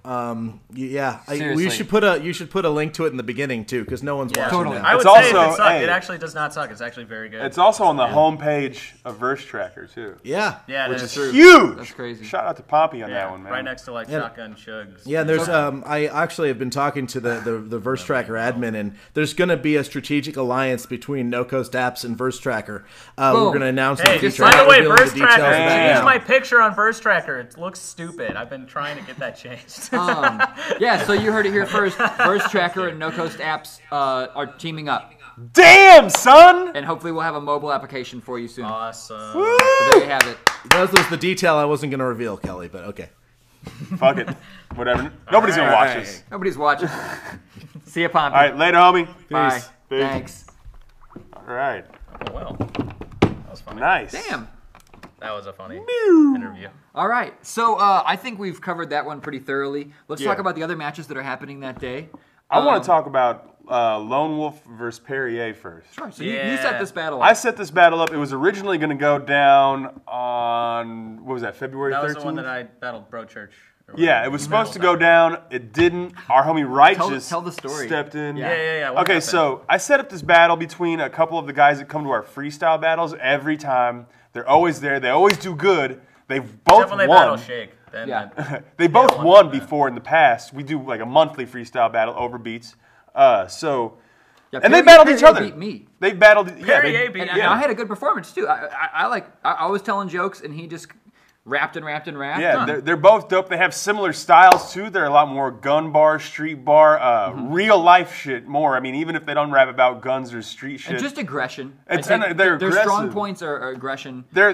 You should put a link to it in the beginning too, because no one's watching. Totally. That. I would say if it sucked, it actually does not suck. It's actually very good. It's also on the homepage of Verse Tracker too. Yeah, which is huge. That's crazy. Shout out to Pompey on that one, man. Right next to Shotgun Chugs. Yeah, there's I actually have been talking to the Verse Tracker admin, and there's going to be a strategic alliance between No Coast Apps and Verse Tracker. We're going to announce. Hey, by the way, Verse Tracker, change my picture on Verse Tracker. It looks stupid. I've been trying to get that changed. So you heard it here first. Verse Tracker and No Coast Apps are teaming up. Damn, son! And hopefully we'll have a mobile application for you soon. Awesome. So there you have it. That was the detail I wasn't going to reveal, Kelly, but okay. Fuck it. Whatever. Nobody's going to watch this. Nobody's watching. See ya, Pompey. All right, later, homie. Bye. Peace. Thanks. All right. Oh, well. That was funny. Nice. Damn. That was a funny interview. All right. So I think we've covered that one pretty thoroughly. Let's talk about the other matches that are happening that day. I want to talk about Lone Wolf versus Perrier first. Sure. So you set this battle up. I set this battle up. It was originally going to go down on, what was that, February 13th? That was the one that I battled Bro Church. Yeah, it was supposed to go down. It didn't. Our homie Righteous tell the story. Stepped in. Yeah. Okay, happened? So I set up this battle between a couple of the guys that come to our freestyle battles every time. They're always there. They always do good. They've both Except when they won. battle Shake. Then they both won before in the past. We do like a monthly freestyle battle over beats. And they battled each other. Beat me. They battled. Perrier beat and I had a good performance too. I was telling jokes and he just rapped and rapped and rapped. Yeah, they're both dope. They have similar styles too. They're a lot more gun bar, street bar, real life shit more. I mean, even if they don't rap about guns or street shit. And just aggression. Their strong points are aggression. Yeah,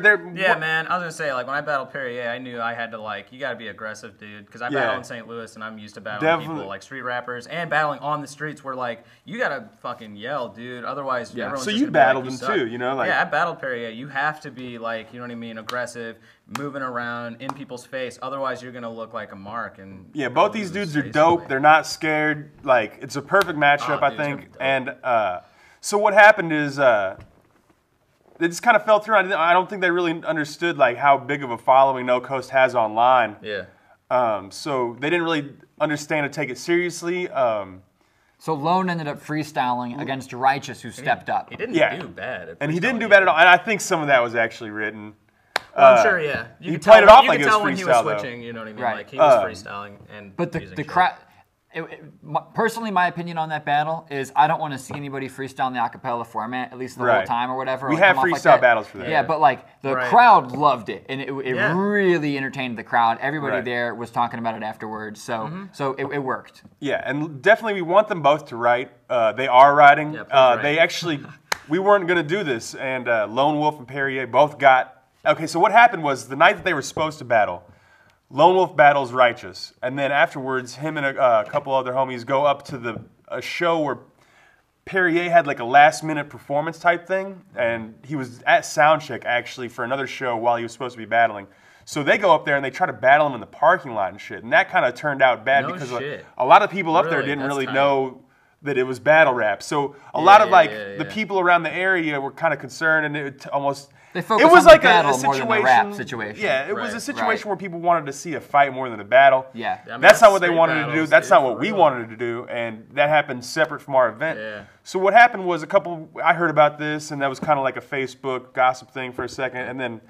man. I was gonna say, like, when I battled Perrier, I knew I had to, like, you gotta be aggressive, dude. Because I battle in St. Louis, and I'm used to battling people, like, street rappers, and battling on the streets where, like, you gotta fucking yell, dude. Otherwise, everyone's so just you battled them too, you know? Like, yeah, I battled Perrier. You have to be, like, you know what I mean, aggressive, moving around in people's face. Otherwise, you're gonna look like a mark. And yeah, both these dudes are dope. They're not scared. Like, it's a perfect matchup, I think. And so what happened is they just kind of fell through. I don't think they really understood like how big of a following No Coast has online. Yeah. So they didn't really understand to take it seriously. So Lone ended up freestyling against Righteous, who stepped up. He didn't do bad. And he didn't do bad at all. And I think some of that was actually written. Well, I'm sure, yeah. He played it off like it was freestyle, when he was switching, you know what I mean? Right. Like, he was freestyling. But the crowd... Personally, my opinion on that battle is I don't want to see anybody freestyle in the acapella format, at least the whole time or whatever. We have freestyle battles for that. Yeah, but like the crowd loved it, and it really entertained the crowd. Everybody there was talking about it afterwards, so it worked. Yeah, and definitely we want them both to write. They are writing. They actually, we weren't going to do this, and Lone Wolf and Perrier both got. Okay, so what happened was the night that they were supposed to battle, Lone Wolf battles Righteous, and then afterwards, him and a couple other homies go up to a show where Perrier had like a last-minute performance type thing, and he was at soundcheck actually for another show while he was supposed to be battling. So they go up there and they try to battle him in the parking lot and shit, and that kind of turned out bad because a lot of people up there didn't really know that it was battle rap. So a lot of the people around the area were kind of concerned, and it almost. It was like a situation, more than a rap situation. Yeah, it was a situation where people wanted to see a fight more than a battle. Yeah. I mean, that's not what they wanted to do. That's not what we wanted to do, and that happened separate from our event. Yeah. So what happened was I heard about this, and that was kind of like a Facebook gossip thing for a second, and then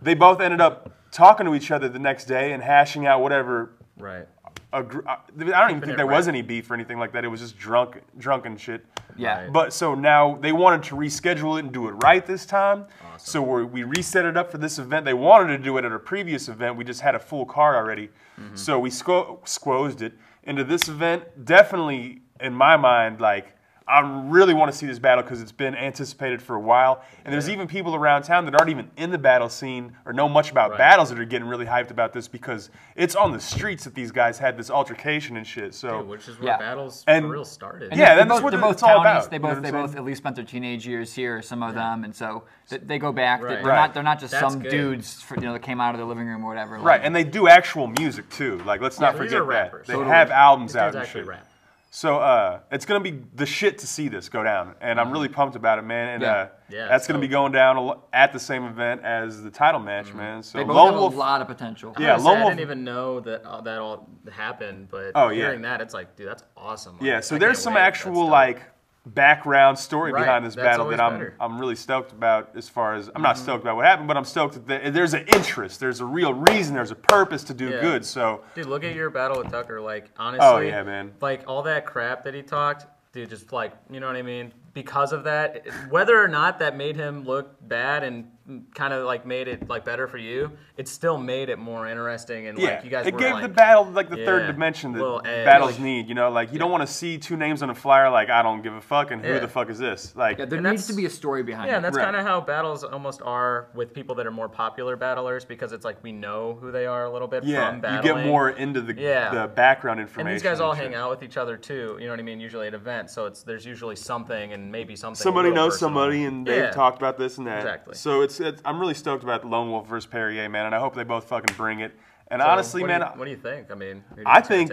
they both ended up talking to each other the next day and hashing out whatever. Right. I don't even think there was any beef or anything like that. It was just drunken shit. Yeah. Right. But so now they wanted to reschedule it and do it right this time. Awesome. So we reset it up for this event. They wanted to do it at a previous event. We just had a full card already. So we squozed it into this event. Definitely, in my mind, like, I really want to see this battle because it's been anticipated for a while. And there's even people around town that aren't even in the battle scene or know much about battles that are getting really hyped about this because it's on the streets that these guys had this altercation and shit. So, which is where battles and, for real started. Yeah, they're that's both, what it's townies. all about. They both at least spent their teenage years here, some of them, and so they go back. Right. They're not just That's some good. dudes that came out of the living room or whatever. Right, and they do actual music too. Like, let's not these forget are rappers. that. They have albums These out dudes and actually shit. rap. So it's going to be the shit to see this go down. And I'm really pumped about it, man. And that's going to be going down at the same event as the title match, man. So they both Lone have Wolf, a lot of potential. Yeah, I Lone Wolf. didn't even know that that all happened, but hearing that, it's like, dude, that's awesome. Like, Yeah, so I there's can't some wait. actual That's like background story Right, behind this that's battle that always better. I'm really stoked about. As far as I'm not stoked about what happened, but I'm stoked that there's an interest, there's a real reason, there's a purpose to do good. So, dude, look at your battle with Tucker. Like, honestly, man. Like all that crap that he talked, dude, just like, you know what I mean? Because of that, whether or not that made him look bad and kind of like made it like better for you, it still made it more interesting and like you guys it were gave like, the battle like the third dimension that battles need. You know, like you don't want to see two names on a flyer like I don't give a fuck and who the fuck is this? Like there needs to be a story behind it. Yeah, and that's kind of how battles almost are with people that are more popular battlers because it's like we know who they are a little bit from battling. You get more into the background information. And these guys all hang out with each other too. You know what I mean? Usually at events, so there's usually something and maybe something. Somebody knows personal. somebody, and they've talked about this and that. Exactly. So I'm really stoked about Lone Wolf versus Perrier, man, and I hope they both fucking bring it. And honestly, man, what do you think? I mean, I think,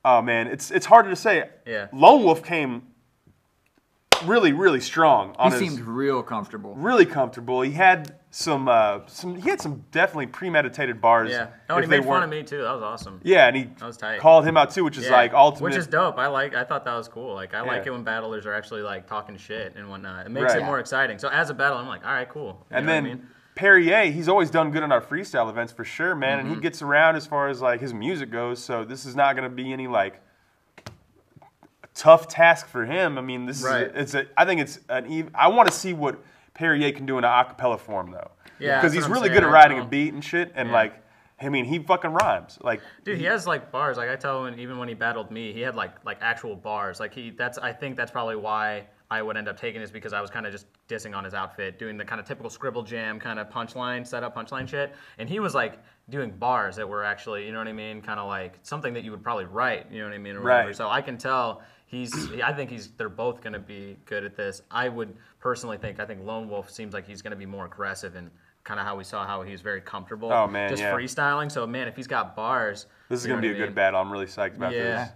oh man, it's harder to say. Yeah. Lone Wolf came really, really strong. He seemed real comfortable. Really comfortable. He had some definitely premeditated bars. Yeah. Oh, and he made fun of me too. That was awesome. Yeah, and he called him out too, which is like ultimate. Which is dope. I thought that was cool. Like I like it when battlers are actually like talking shit and whatnot. It makes it more exciting. So as a battler, I'm like, all right, cool. You and know then what I mean? Perrier, he's always done good on our freestyle events for sure, man. And he gets around as far as like his music goes. So this is not going to be any like tough task for him. I mean, this is I think it's I want to see what Perrier can do in an acapella form though. Yeah, because he's really good at riding a beat and shit. And like, I mean, he fucking rhymes. Like, dude, he has like bars. Like I tell him, even when he battled me, he had like actual bars. Like I think that's probably why I would end up taking this because I was kind of just dissing on his outfit, doing the kind of typical scribble jam kind of punchline setup, punchline shit, and he was like doing bars that were actually, you know what I mean, kind of like something that you would probably write, you know what I mean, or whatever. So I can tell they're both going to be good at this. I would personally think Lone Wolf seems like he's going to be more aggressive and kind of how we saw how he's very comfortable freestyling. So man, if he's got bars, this is going to be a good battle. I'm really psyched about this.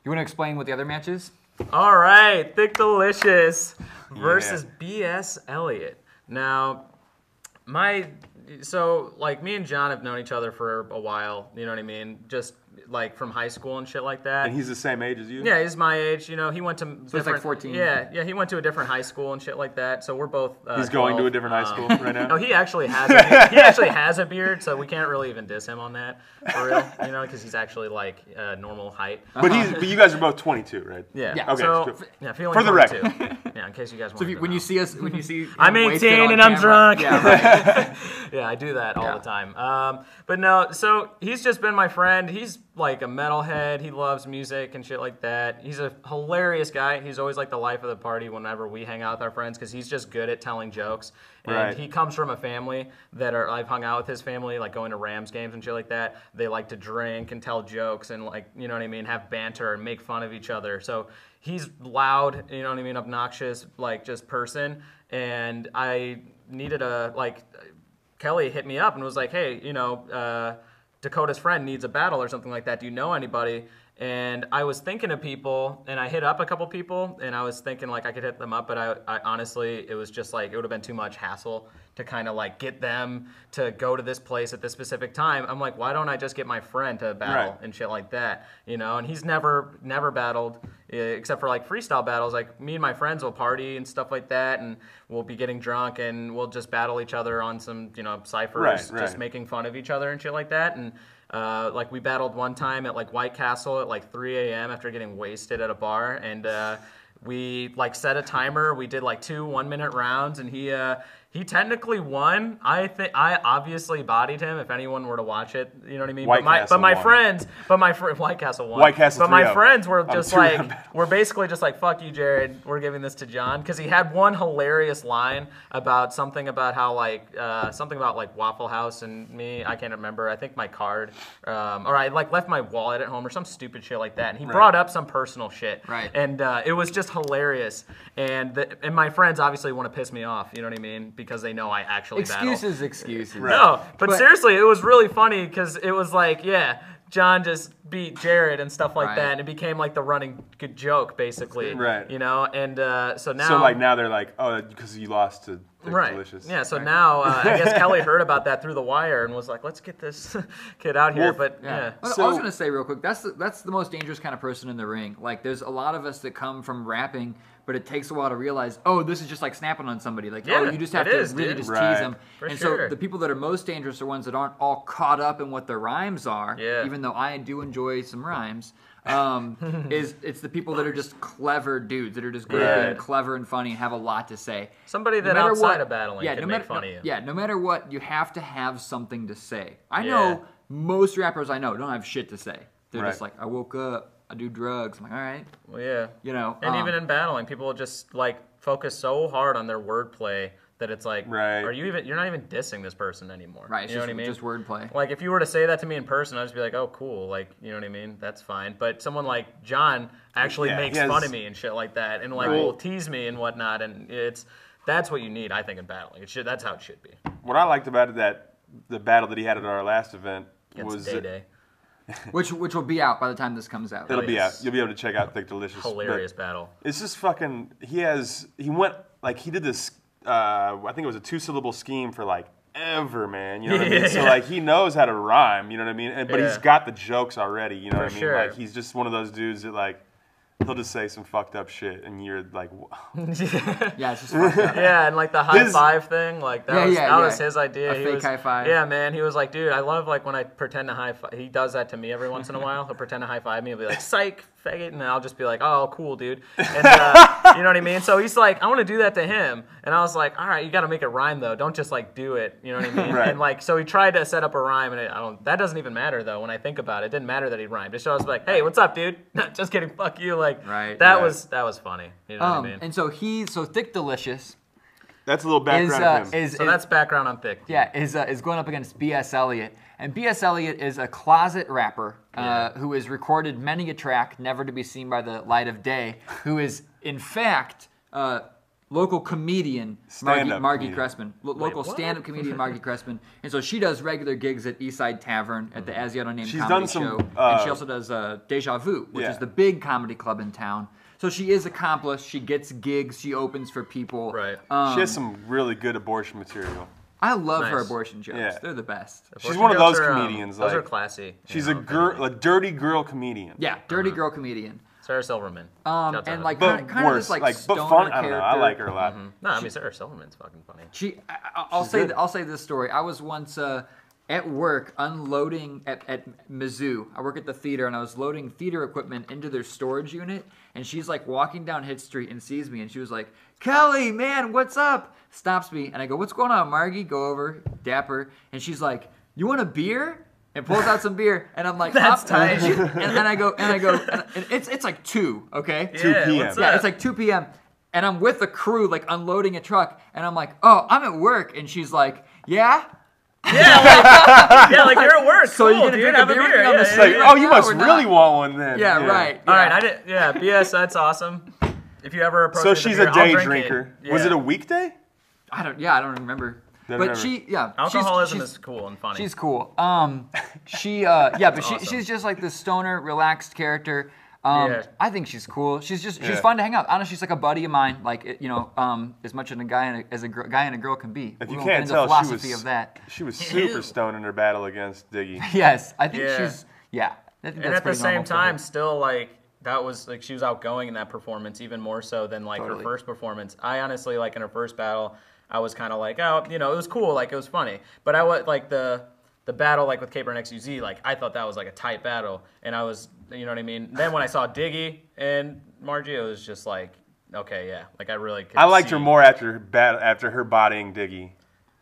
You want to explain what the other match is? All right, Thick Delicious versus BS Elliott. Now, so like me and John have known each other for a while, you know what I mean? Just like from high school and shit like that. And he's the same age as you? Yeah, he's my age. You know, he went to so it's like 14. Yeah, he went to a different high school and shit like that. So we're both. He's going 12. To a different high school right now. No, he actually has a beard, so we can't really even diss him on that for real. You know, because he's actually like normal height. But you guys are both 22, right? Yeah. Okay. So feeling for the 22. record. Yeah, in case you guys want. So when you see us, I'm 18 and I'm drunk. Yeah, right. Yeah, I do that all the time. But no, so he's just been my friend. He's like a metalhead. He loves music and shit like that. He's a hilarious guy. He's always like the life of the party whenever we hang out with our friends because he's just good at telling jokes. And he comes from a family I've hung out with his family, like going to Rams games and shit like that. They like to drink and tell jokes and like, you know what I mean, have banter and make fun of each other. So he's loud, you know what I mean, obnoxious, like just person. And I needed Kelly hit me up and was like, hey, you know, Dakota's friend needs a battle or something like that. Do you know anybody? And I was thinking of people, and I hit up a couple people, and I was thinking like I could hit them up, but I honestly, it was just like, it would have been too much hassle to kind of like get them to go to this place at this specific time. I'm like, why don't I just get my friend to battle and shit like that, you know? And he's never battled except for like freestyle battles. Like me and my friends will party and stuff like that, and we'll be getting drunk and we'll just battle each other on some, you know, ciphers, just making fun of each other and shit like that. And like we battled one time at like White Castle at like 3 a.m. after getting wasted at a bar, and We like set a timer. We did like 2 1-minute rounds, and he technically won. I obviously bodied him. If anyone were to watch it, you know what I mean. White Castle won. White Castle won. White Castle. But my friends were just like, we're basically just like, fuck you, Jared. We're giving this to John because he had one hilarious line about something about how like something about like Waffle House and me. I can't remember. I think my card, or I like left my wallet at home or some stupid shit like that. And he brought up some personal shit. Right. And it was just hilarious. And my friends obviously want to piss me off. You know what I mean? Because they know I actually battle. Excuses. Right. No, but seriously, it was really funny because it was like, John just beat Jared and stuff like that, and it became like the running good joke, basically. Right. You know, and so now. So like now they're like, oh, because you lost to Delicious. Yeah. So now I guess Kelly heard about that through the wire and was like, let's get this kid out here. But I was gonna say real quick, that's the most dangerous kind of person in the ring. Like, there's a lot of us that come from rapping, but it takes a while to realize, oh, this is just like snapping on somebody. Like, oh, you just have to really just tease them. So the people that are most dangerous are ones that aren't all caught up in what their rhymes are. Yeah. Even though I do enjoy some rhymes, it's the people that are just clever dudes that are just good at being clever and funny and have a lot to say. Somebody that outside of battling can make fun of you. Yeah, no matter what, you have to have something to say. I know most rappers I know don't have shit to say. They're just like, I woke up. I do drugs. I'm like, all right. Well, yeah. You know. And even in battling, people just like focus so hard on their wordplay that it's like, you're not even dissing this person anymore. Right. You know what I mean? Just wordplay. Like if you were to say that to me in person, I'd just be like, oh, cool. Like, you know what I mean? That's fine. But someone like John actually makes fun of me and shit like that, and like will tease me and whatnot, and that's what you need, I think, in battling. That's how it should be. What I liked about it, that the battle that he had at our last event was Day. which will be out by the time this comes out. It'll be out. You'll be able to check out Thick Delicious. Hilarious battle. It's just fucking. He did this. I think it was a 2-syllable scheme for like ever, man. You know what I mean? So like he knows how to rhyme. You know what I mean? But he's got the jokes already. You know what I mean? Like he's just one of those dudes that like. He'll just say some fucked up shit, and you're like, it's just fucked up. Yeah, and like the high five thing, like that was his idea. Fake high five. Yeah, man, he was like, dude, I love like when I pretend to high five. He does that to me every once in a while. He'll pretend to high five me. He'll be like, psych, faggot, and I'll just be like, oh, cool, dude. And you know what I mean? So he's like, I want to do that to him, and I was like, all right, you got to make it rhyme though. Don't just like do it. You know what I mean? And like, so he tried to set up a rhyme, and that doesn't even matter though. When I think about it, it didn't matter that he rhymed. It was like, hey, what's up, dude? Just kidding, fuck you, like that was funny. You know what I mean? And so Thick Delicious. That's a little background of him. So that's background on Thick. Yeah, is going up against B.S. Elliott. And B.S. Elliott is a closet rapper who has recorded many a track never to be seen by the light of day, who is, in fact, local comedian Margie Crespin. Local stand-up comedian Margie Crespin. And so she does regular gigs at Eastside Tavern at the As Yet Unnamed Comedy Show. And she also does Deja Vu, which is the big comedy club in town. So she is accomplished. She gets gigs. She opens for people. Right. She has some really good abortion material. I love her abortion jokes. Yeah. They're the best. She's one of those comedians. Those are classy. She's a dirty girl comedian. Yeah, dirty girl comedian. Sarah Silverman. And like kind of this like stoner fun. I don't know. I like her a lot. No, I mean Sarah Silverman's fucking funny. I'll say this story. I was once at work unloading at Mizzou. I work at the theater, and I was loading theater equipment into their storage unit, and she's like walking down Hit Street and sees me, and she was like, Kelly, man, what's up? Stops me, and I go, what's going on, Margie? Go over, dap her, and she's like, you want a beer? And pulls out some beer, and I'm like, that's tight. And I go, and it's like 2, okay? 2 p.m. Yeah, it's like 2 p.m. And I'm with the crew, like unloading a truck, and I'm like, oh, I'm at work, and she's like, yeah. Like you're at work. So cool, you're gonna drink a beer? Oh, you must really want one then. Yeah, right. All right, BS, that's awesome. If you ever approach so she's a day drinker. Was it a weekday? I don't remember. But alcoholism is cool and funny. She's cool. She's just like this stoner, relaxed character. I think she's cool. She's fun to hang out. Honestly, she's like a buddy of mine. Like as much as a guy and a girl can be. If you can't tell, she was super stoned in her battle against Diggy. Yes, I think she's and at the same time, still like that was like she was outgoing in that performance even more so than like her first performance. I honestly like in her first battle, I was kind of like, oh, it was cool, like it was funny. But I was like the battle like with Kaper and Shakezulla, like I thought that was like a tight battle, and I was, you know what I mean. Then when I saw Diggy and Margie, it was just like okay, yeah. Like I really could I liked her more after her bodying Diggy.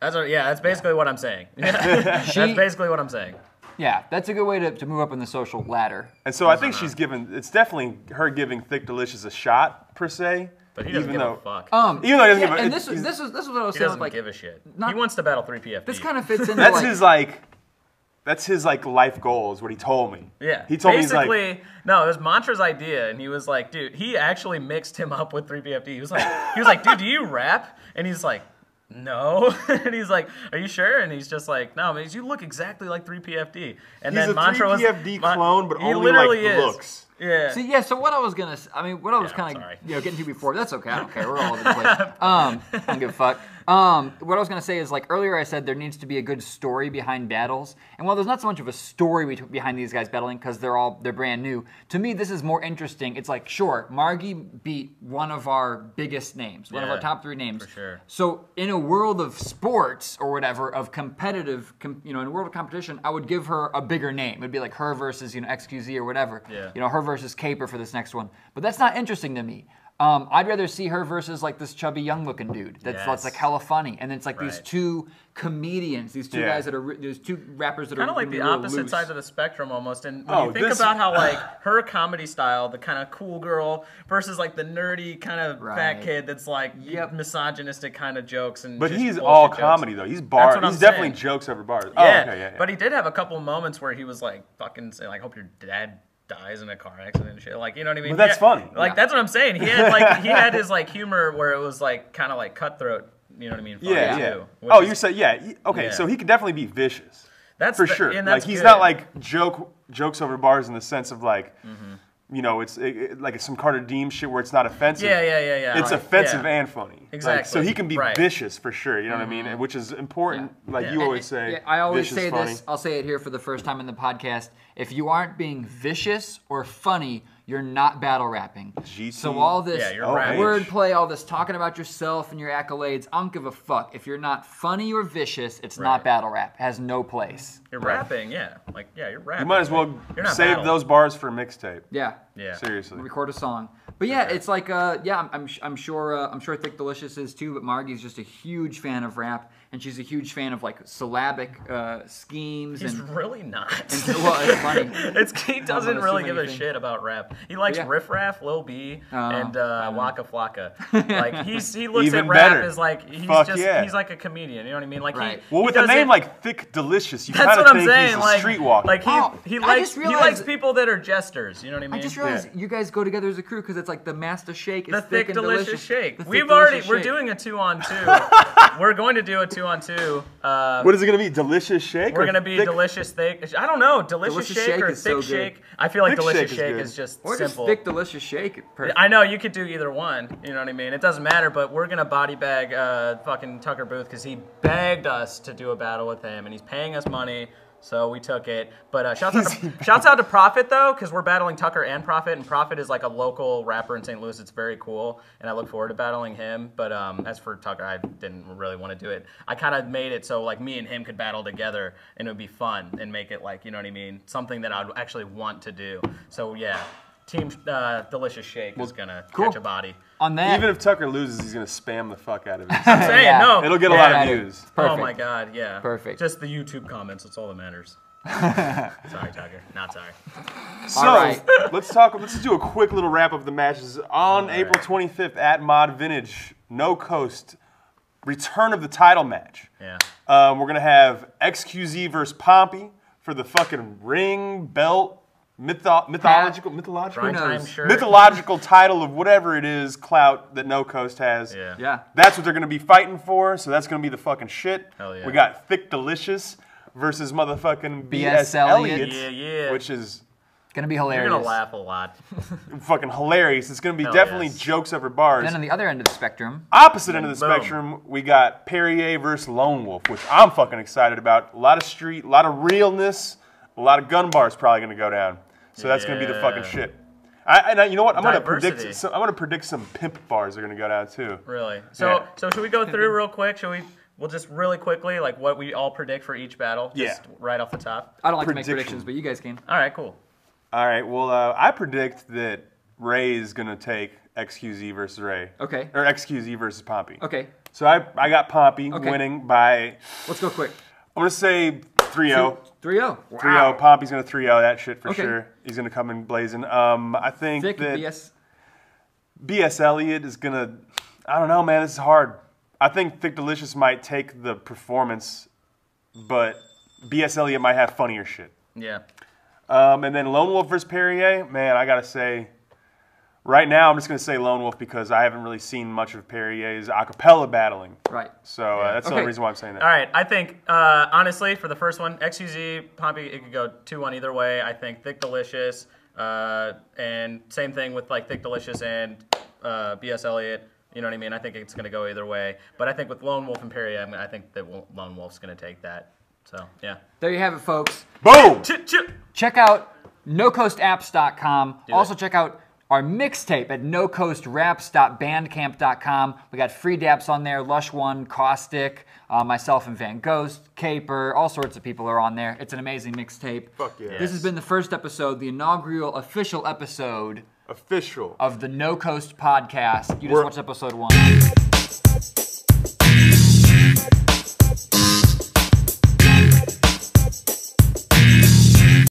That's basically what I'm saying. That's basically what I'm saying. Yeah, that's a good way to move up in the social ladder. And so I think it's definitely her giving Thick Delicious a shot, per se. But he doesn't give a fuck. Even though he doesn't give a... And this is what I was saying. He doesn't give a shit. He wants to battle 3PFD. This kind of fits into That's his life goal, is what he told me. Yeah. He told me, no, it was Mantra's idea, and he was like, dude, he actually mixed him up with 3PFD. He was like, dude, do you rap? And he's like, no. And he's like, are you sure? And he's just like, no, man, you look exactly like 3PFD. And he's then a Mantra 3PFD clone, but only literally looks. Yeah. See, yeah. So what I was kind of getting to before. That's okay. I don't care. We're all over the place. I don't give a fuck. What I was gonna say is earlier I said there needs to be a good story behind battles, and while there's not so much of a story behind these guys battling because they're brand new, to me this is more interesting. It's sure, Margie beat one of our biggest names, one of our top 3 names. For sure. So in a world of sports or whatever, of competitive, in a world of competition, I would give her a bigger name. It'd be her versus XQZ or whatever. Yeah. Her versus Kaper for this next one. But that's not interesting to me. I'd rather see her versus this chubby young looking dude that's hella funny, and it's these 2 comedians, these 2 guys these 2 rappers that kind are of like the opposite loose. sides of the spectrum almost. And when you think about how her comedy style, the kind of cool girl versus the nerdy kind of fat kid that's misogynistic kind of jokes and. But just he's all jokes. comedy though. He's bars. He's definitely jokes over bars. Yeah. Oh, okay, But he did have a couple of moments where he was fucking saying hope your dad dies in a car accident and shit. You know what I mean? But that's funny. That's what I'm saying. He had he had his humor where it was kind of cutthroat. You know what I mean? Yeah. Too, you're saying Okay, so he could definitely be vicious. That's for sure. And that's he's good. not jokes over bars in the sense of it's some Carter Deems shit where it's not offensive. Yeah. It's offensive and funny. Exactly. So he can be vicious for sure. You know what I mean? Which is important. You always say. Yeah, I always say funny. this. I'll say it here for the first time in the podcast. If you aren't being vicious or funny, you're not battle rapping. GT. So all this right. wordplay, all this talking about yourself and your accolades, I don't give a fuck. If you're not funny or vicious, it's not battle rap. It has no place. You're rapping, yeah. You're rapping. You might as well save those bars for a mixtape. Yeah. Seriously. Record a song. But yeah, it's I'm sure Thick Delicious is too, but Margie's just a huge fan of rap, and she's a huge fan of syllabic schemes. He's really not. Well, it's funny. He doesn't really give a shit about rap. He likes Riff Raff, Lil B, and Waka Flocka. He looks Even at rap better. as he's like a comedian. You know what I mean? Right. With a name like Thick Delicious, you that's kind what of I'm think saying. he's a streetwalker. He likes people that are jesters. You know what I mean? I just realized you guys go together as a crew because it's the Masta shake is the thick and delicious shake. We're doing a 2-on-2. We're going to do a 2-on-2. What is it going to be? Delicious shake? We're going to be delicious thick. I don't know. Delicious shake or thick shake. I feel like delicious shake is just or simple. Just thick delicious shake. Perfect. I know you could do either one. You know what I mean? It doesn't matter. But we're gonna body bag fucking Tucker Booth because he begged us to do a battle with him, and he's paying us money. So we took it. But shouts out to Prophet, though, because we're battling Tucker and Prophet. And Prophet is a local rapper in St. Louis. It's very cool. And I look forward to battling him. But as for Tucker, I didn't really want to do it. I kind of made it so me and him could battle together. And it would be fun and make it you know what I mean? Something that I'd actually want to do. So yeah, Team Delicious Shake is going to catch a body. On that, even if Tucker loses, he's going to spam the fuck out of it. I'm saying, no. It'll get a lot of views. Perfect. Oh, my God, yeah. Perfect. Just the YouTube comments. That's all that matters. Sorry, Tucker. Not sorry. So, let's do a quick little wrap of the matches. On April 25th at Mod Vintage, No Coast, return of the title match. Yeah. We're going to have XQZ versus Pompey for the fucking ring, belt, mythological title of whatever it is, clout that No Coast has. Yeah. That's what they're going to be fighting for, so that's going to be the fucking shit. Hell yeah. We got Thick Delicious versus motherfucking BS Elliott, yeah. which is gonna be hilarious. You're gonna laugh a lot. Fucking hilarious. It's going to be definitely jokes over bars. Then on the other end of the spectrum, opposite end of the spectrum, we got Perrier versus Lone Wolf, which I'm fucking excited about. A lot of street, a lot of realness, a lot of gun bars probably going to go down. So that's going to be the fucking shit. You know what? I'm going to predict some pimp bars are going to go down too. Really? So should we go through real quick? We'll just really quickly, what we all predict for each battle, just right off the top. I don't like to make predictions, but you guys can. All right, cool. All right, well, I predict that Ray is going to take XQZ versus Ray. Okay. Or XQZ versus Pompey. Okay. So I got Pompey winning by... Let's go quick. I'm going to say 3-0. 3-0. Wow. 3-0. Pompey's going to 3-0 that shit for sure. He's going to come in blazing. I think Thick that BS Elliott is going to... I don't know, man. This is hard. I think Thick Delicious might take the performance, but BS Elliott might have funnier shit. Yeah. And then Lone Wolf versus Perrier, man, I got to say... Right now, I'm just going to say Lone Wolf because I haven't really seen much of Perrier's acapella battling. Right. So that's the only reason why I'm saying that. All right. I think, honestly, for the first one, XUZ, Pompey, it could go 2-1 either way. I think Thick Delicious, and same thing with like Thick Delicious and BS Elliott. You know what I mean? I think it's going to go either way. But I think with Lone Wolf and Perrier, I think that Lone Wolf's going to take that. So, yeah. There you have it, folks. Boom! Check out nocoastapps.com. Also check out our mixtape at nocoastraps.bandcamp.com. We got free daps on there, Lush One, Caustic, myself and Van Ghost, Kaper, all sorts of people are on there. It's an amazing mixtape. Fuck yeah. This has been the first episode, the inaugural official episode of the No Coast podcast. You just watched episode 1.